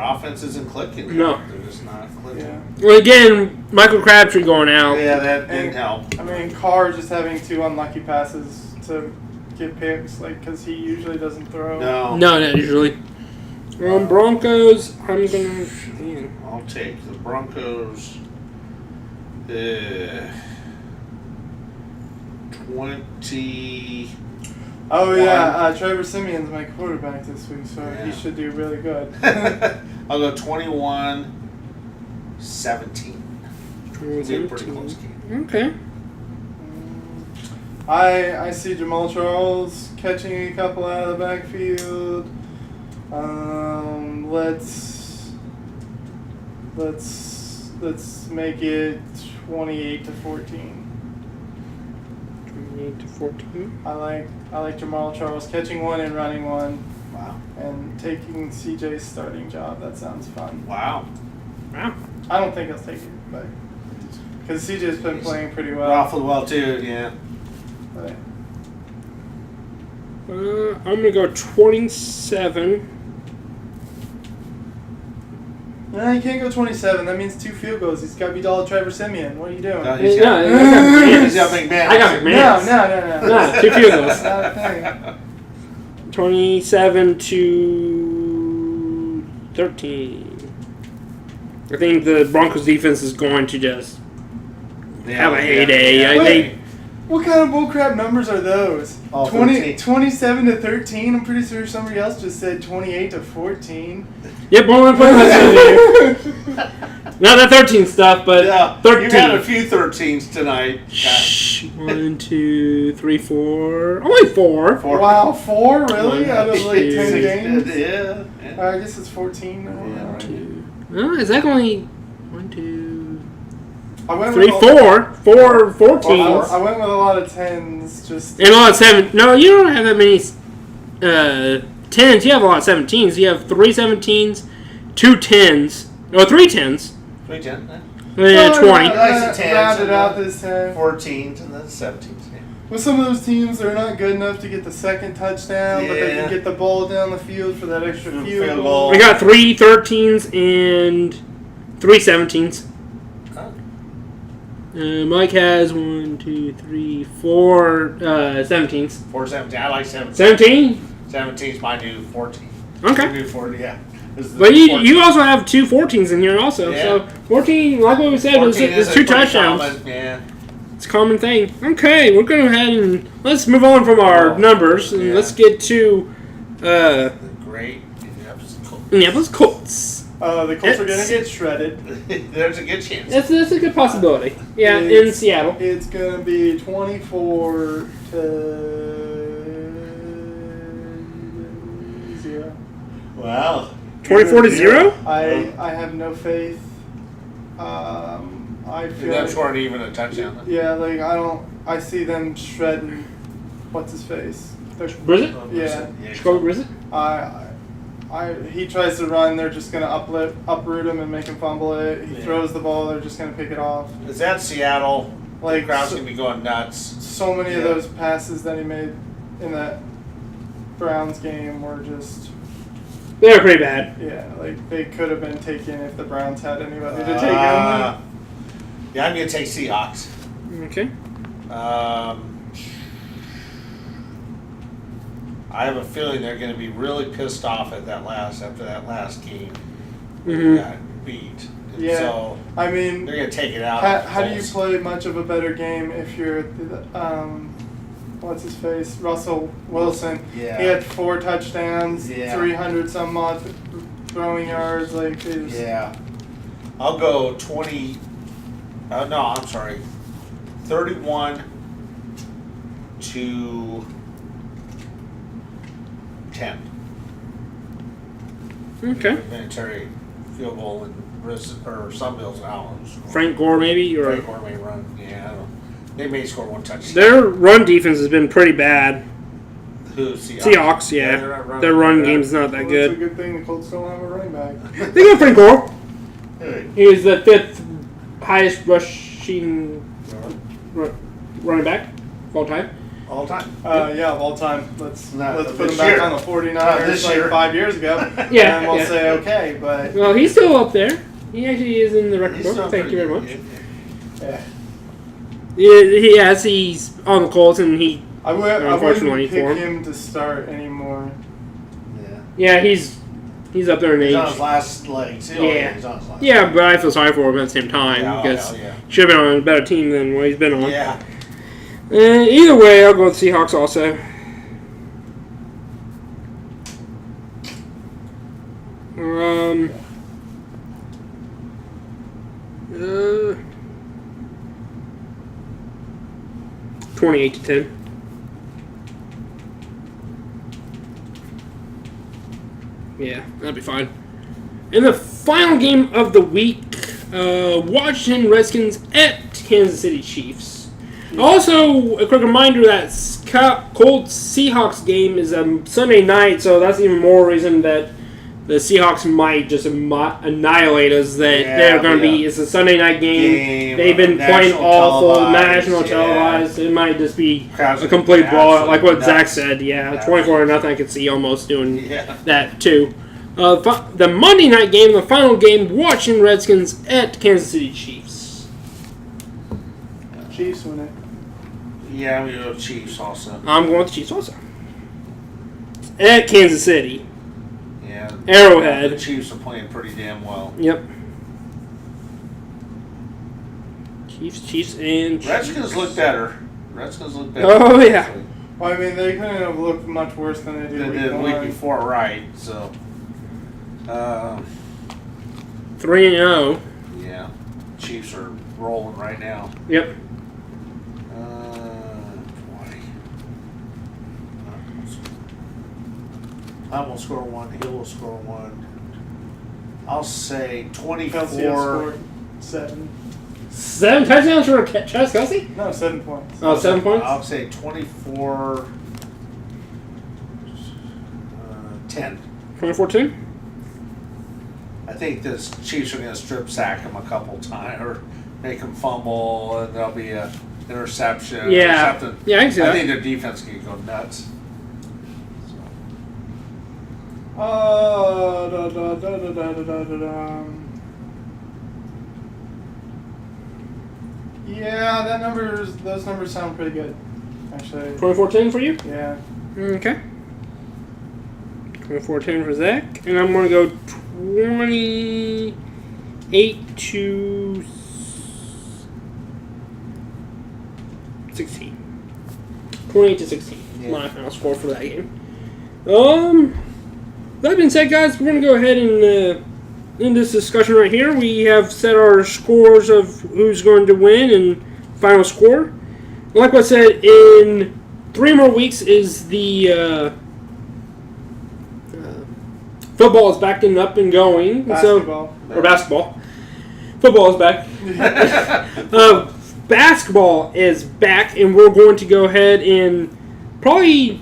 offense isn't clicking. Yet. No. They're just not clicking. Yeah. Well, again, Michael Crabtree going out. Yeah, that didn't And, help. I mean, Carr just having 2 unlucky passes to get picks, like, because he usually doesn't throw. No. No, not usually. Broncos, I'm going to... I'll take the Broncos. 20. Oh, yeah, Trevor Simeon's my quarterback this week, so Yeah. he should do really good. I'll go 21-17. It'll be a pretty close game. Okay. I see Jamal Charles catching a couple out of the backfield. Let's make it 28-14. 28 to 14. I like Jamal Charles catching one and running one. Wow. And taking CJ's starting job. That sounds fun. Wow. Wow. I don't think he'll take it, but because CJ's been playing pretty well. Awful well too. Yeah. But I'm going to go 27. no, you can't go 27. That means 2 field goals. He's got to be Trevor Simeon. What are you doing? He's got McMahon. I got McMahon. No. 2 field goals. That's not a thing. 27 to 13. I think the Broncos defense is going to just have a heyday. Yeah. I think. What kind of bullcrap numbers are those? Oh, 27 to 13? I'm pretty sure somebody else just said 28 to 14. Yep, one put that not that 13 stuff, but Yeah. 13. You had a few 13s tonight. Shh. 1, 2, 3, 4. Only 4. Wow, 4? Really? One, Out of like 10 two, games? Yeah. I guess it's 14 now. Yeah, right. 2. No, is that only 1, 2, I went 3, with 4? 4 14s. I went with a lot of 10s. Just And a lot of 7. No, you don't have that many 10s. You have a lot of 17s. You have 3 17s, 2 10s. No, 3 10s. 3 10. Yeah, 20. Nice to 10s rounded and out this time. 14s and then 17s. Yeah. With some of those teams, they're not good enough to get the second touchdown, but they Yeah. can get the ball down the field for that extra Field field goal. goal. We got 3 13s and 3 17s. Oh. Mike has 1, 2, 3, 4 17s. 4 17. I like 17. 17? 17 is my new 14. Okay. New 40, yeah. This is the But you 14. also have 2 14s in here also. Yeah. So 14, like what we said, 14 it's is 2 a pretty touchdowns. common, yeah. It's a common thing. Okay, we're going to go ahead and let's move on from our numbers and Yeah. let's get to The great Indianapolis Colts. Indianapolis Colts. The Colts are going It's- to get shredded. There's a good chance. That's a good possibility. Yeah, in It's- Seattle. It's going to be 24 to 0. Wow. 24 to 0? I have no faith. I feel That's like, weren't even a touchdown. yeah, like I see them shredding. What's his face? Brissett? Yeah. Chicago Brissett? He tries to run, they're just gonna uproot him and make him fumble it. He Yeah. throws the ball, they're just gonna pick it off. Is that Seattle? Like The crowd's so, gonna be going nuts. so many of Yeah. those passes that he made in that Browns game were just They were pretty bad. like they could have been taken if the Browns had anybody to take them. Yeah, I'm gonna take Seahawks. Okay. I have a feeling they're going to be really pissed off at after that last game. Mhm. Got beat. And Yeah. So I mean, they're going to take it out. how do you play much of a better game if you're what's his face? Russell Wilson. Yeah. He had 4 touchdowns, Yeah. 300 some odd throwing yards. Like, it was, Yeah. I'll go 20. No, I'm sorry. 31 to 10. Okay. Military field goal and or Sunbill's out. Frank Gore, maybe? Or Frank Gore may run. Yeah, I don't know. They may score 1 touchdown. their run defense has been pretty bad. Who? Seahawks? Seahawks, they're yeah. not running Their run that. game's not that Well, it's a good. good thing the Colts don't have a running back. They got Frank Gore. Hey. He was the 5th highest rushing running back of all time. All time. Yeah, of all time. Let's Not put this him back year. on the Not 49ers this like year. 5 years ago. Yeah, And we'll yeah. say okay, but Well, he's still up there. He actually is in the record He's book. still Thank you pretty very much. good. yeah. He's on the Colts, and he. I wouldn't Unfortunately pick for him. him to start anymore. Yeah, he's up there in He's age. on his last legs. Yeah. He's on his last Yeah, but I feel sorry for him at the same time Yeah, because hell yeah. he should have been on a better team than what he's been on. Yeah. Either way, I'll go with Seahawks also. 28 to 10. Yeah, that'd be fine. In the final game of the week, Washington Redskins at Kansas City Chiefs. Also, a quick reminder that Colts Seahawks game is a Sunday night, so that's even more reason that the Seahawks might just annihilate us. That they're going to be. It's a Sunday night game. They've been playing awful, national televised. It might just be a complete blowout, like what Zach said. Yeah, 24-0. I could see almost doing that too. The Monday night game, the final game, Washington Redskins at Kansas City Chiefs. Chiefs win it. Yeah, we go Chiefs also. I'm going with the Chiefs also. At Kansas City. Yeah. Arrowhead. The Chiefs are playing pretty damn well. Yep. Chiefs, and Redskins look better. Oh, yeah. Well, I mean, they couldn't have looked much worse than they did the week before, right? So, 3-0. Yeah. Chiefs are rolling right now. Yep. I will score one. He will score one. I'll say 24. Kelsey will score 7. 7 touchdowns for Travis Kelsey? No, 7 points. Oh, 7 points? I'll say 24. 10. 24-2? I think the Chiefs are going to strip sack him a couple times or make him fumble, and there'll be a interception or something. Yeah, I can see that. I think their defense can go nuts. Yeah, those numbers sound pretty good, actually. 24-10 for you? Yeah. Okay. 24-10 for Zach. And I'm going to go 28-16. 28-16. Yeah. My final score for that game. That being said, guys, we're going to go ahead and in this discussion right here, we have set our scores of who's going to win and final score. Like I said, in 3 more weeks is the football is back and up and going. Basketball. Or basketball. Football is back. Basketball is back, and we're going to go ahead and probably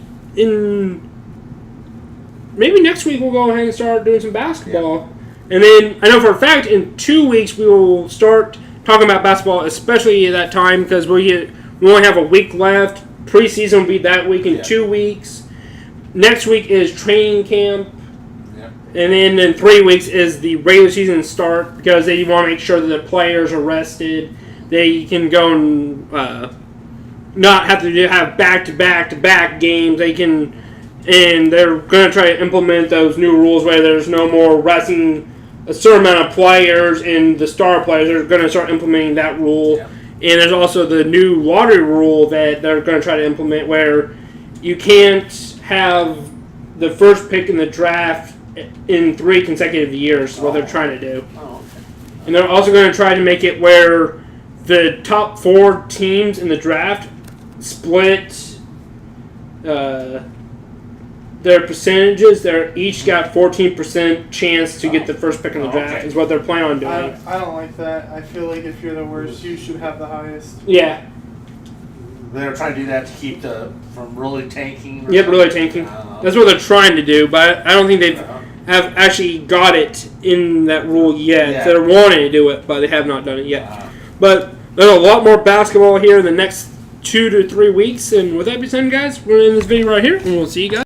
maybe next week we'll go ahead and start doing some basketball. Yeah. And then I know for a fact in 2 weeks we will start talking about basketball, especially at that time because we only have a week left. Preseason will be that week in 2 weeks. Next week is training camp. Yeah. And then in 3 weeks is the regular season start because they want to make sure that the players are rested. They can go and not have to have back-to-back games. They can, and they're going to try to implement those new rules where there's no more resting a certain amount of players and the star players. They're going to start implementing that rule. Yeah. And there's also the new lottery rule that they're going to try to implement where you can't have the first pick in the draft in 3 consecutive years is what they're trying to do. Oh, okay. And they're also going to try to make it where the top 4 teams in the draft split their percentages. They're each got 14% chance to get the first pick in the draft is what they're planning on doing. I don't like that. I feel like if you're the worst, you should have the highest. Yeah. They're trying to do that to keep from really tanking. Yep, really tanking. That's what they're trying to do, but I don't think they've have actually got it in that rule yet. Yeah. They're wanting to do it, but they have not done it yet. But there's a lot more basketball here in the next 2 to 3 weeks. And with that being said, guys, we're going to end this video right here, and we'll see you guys.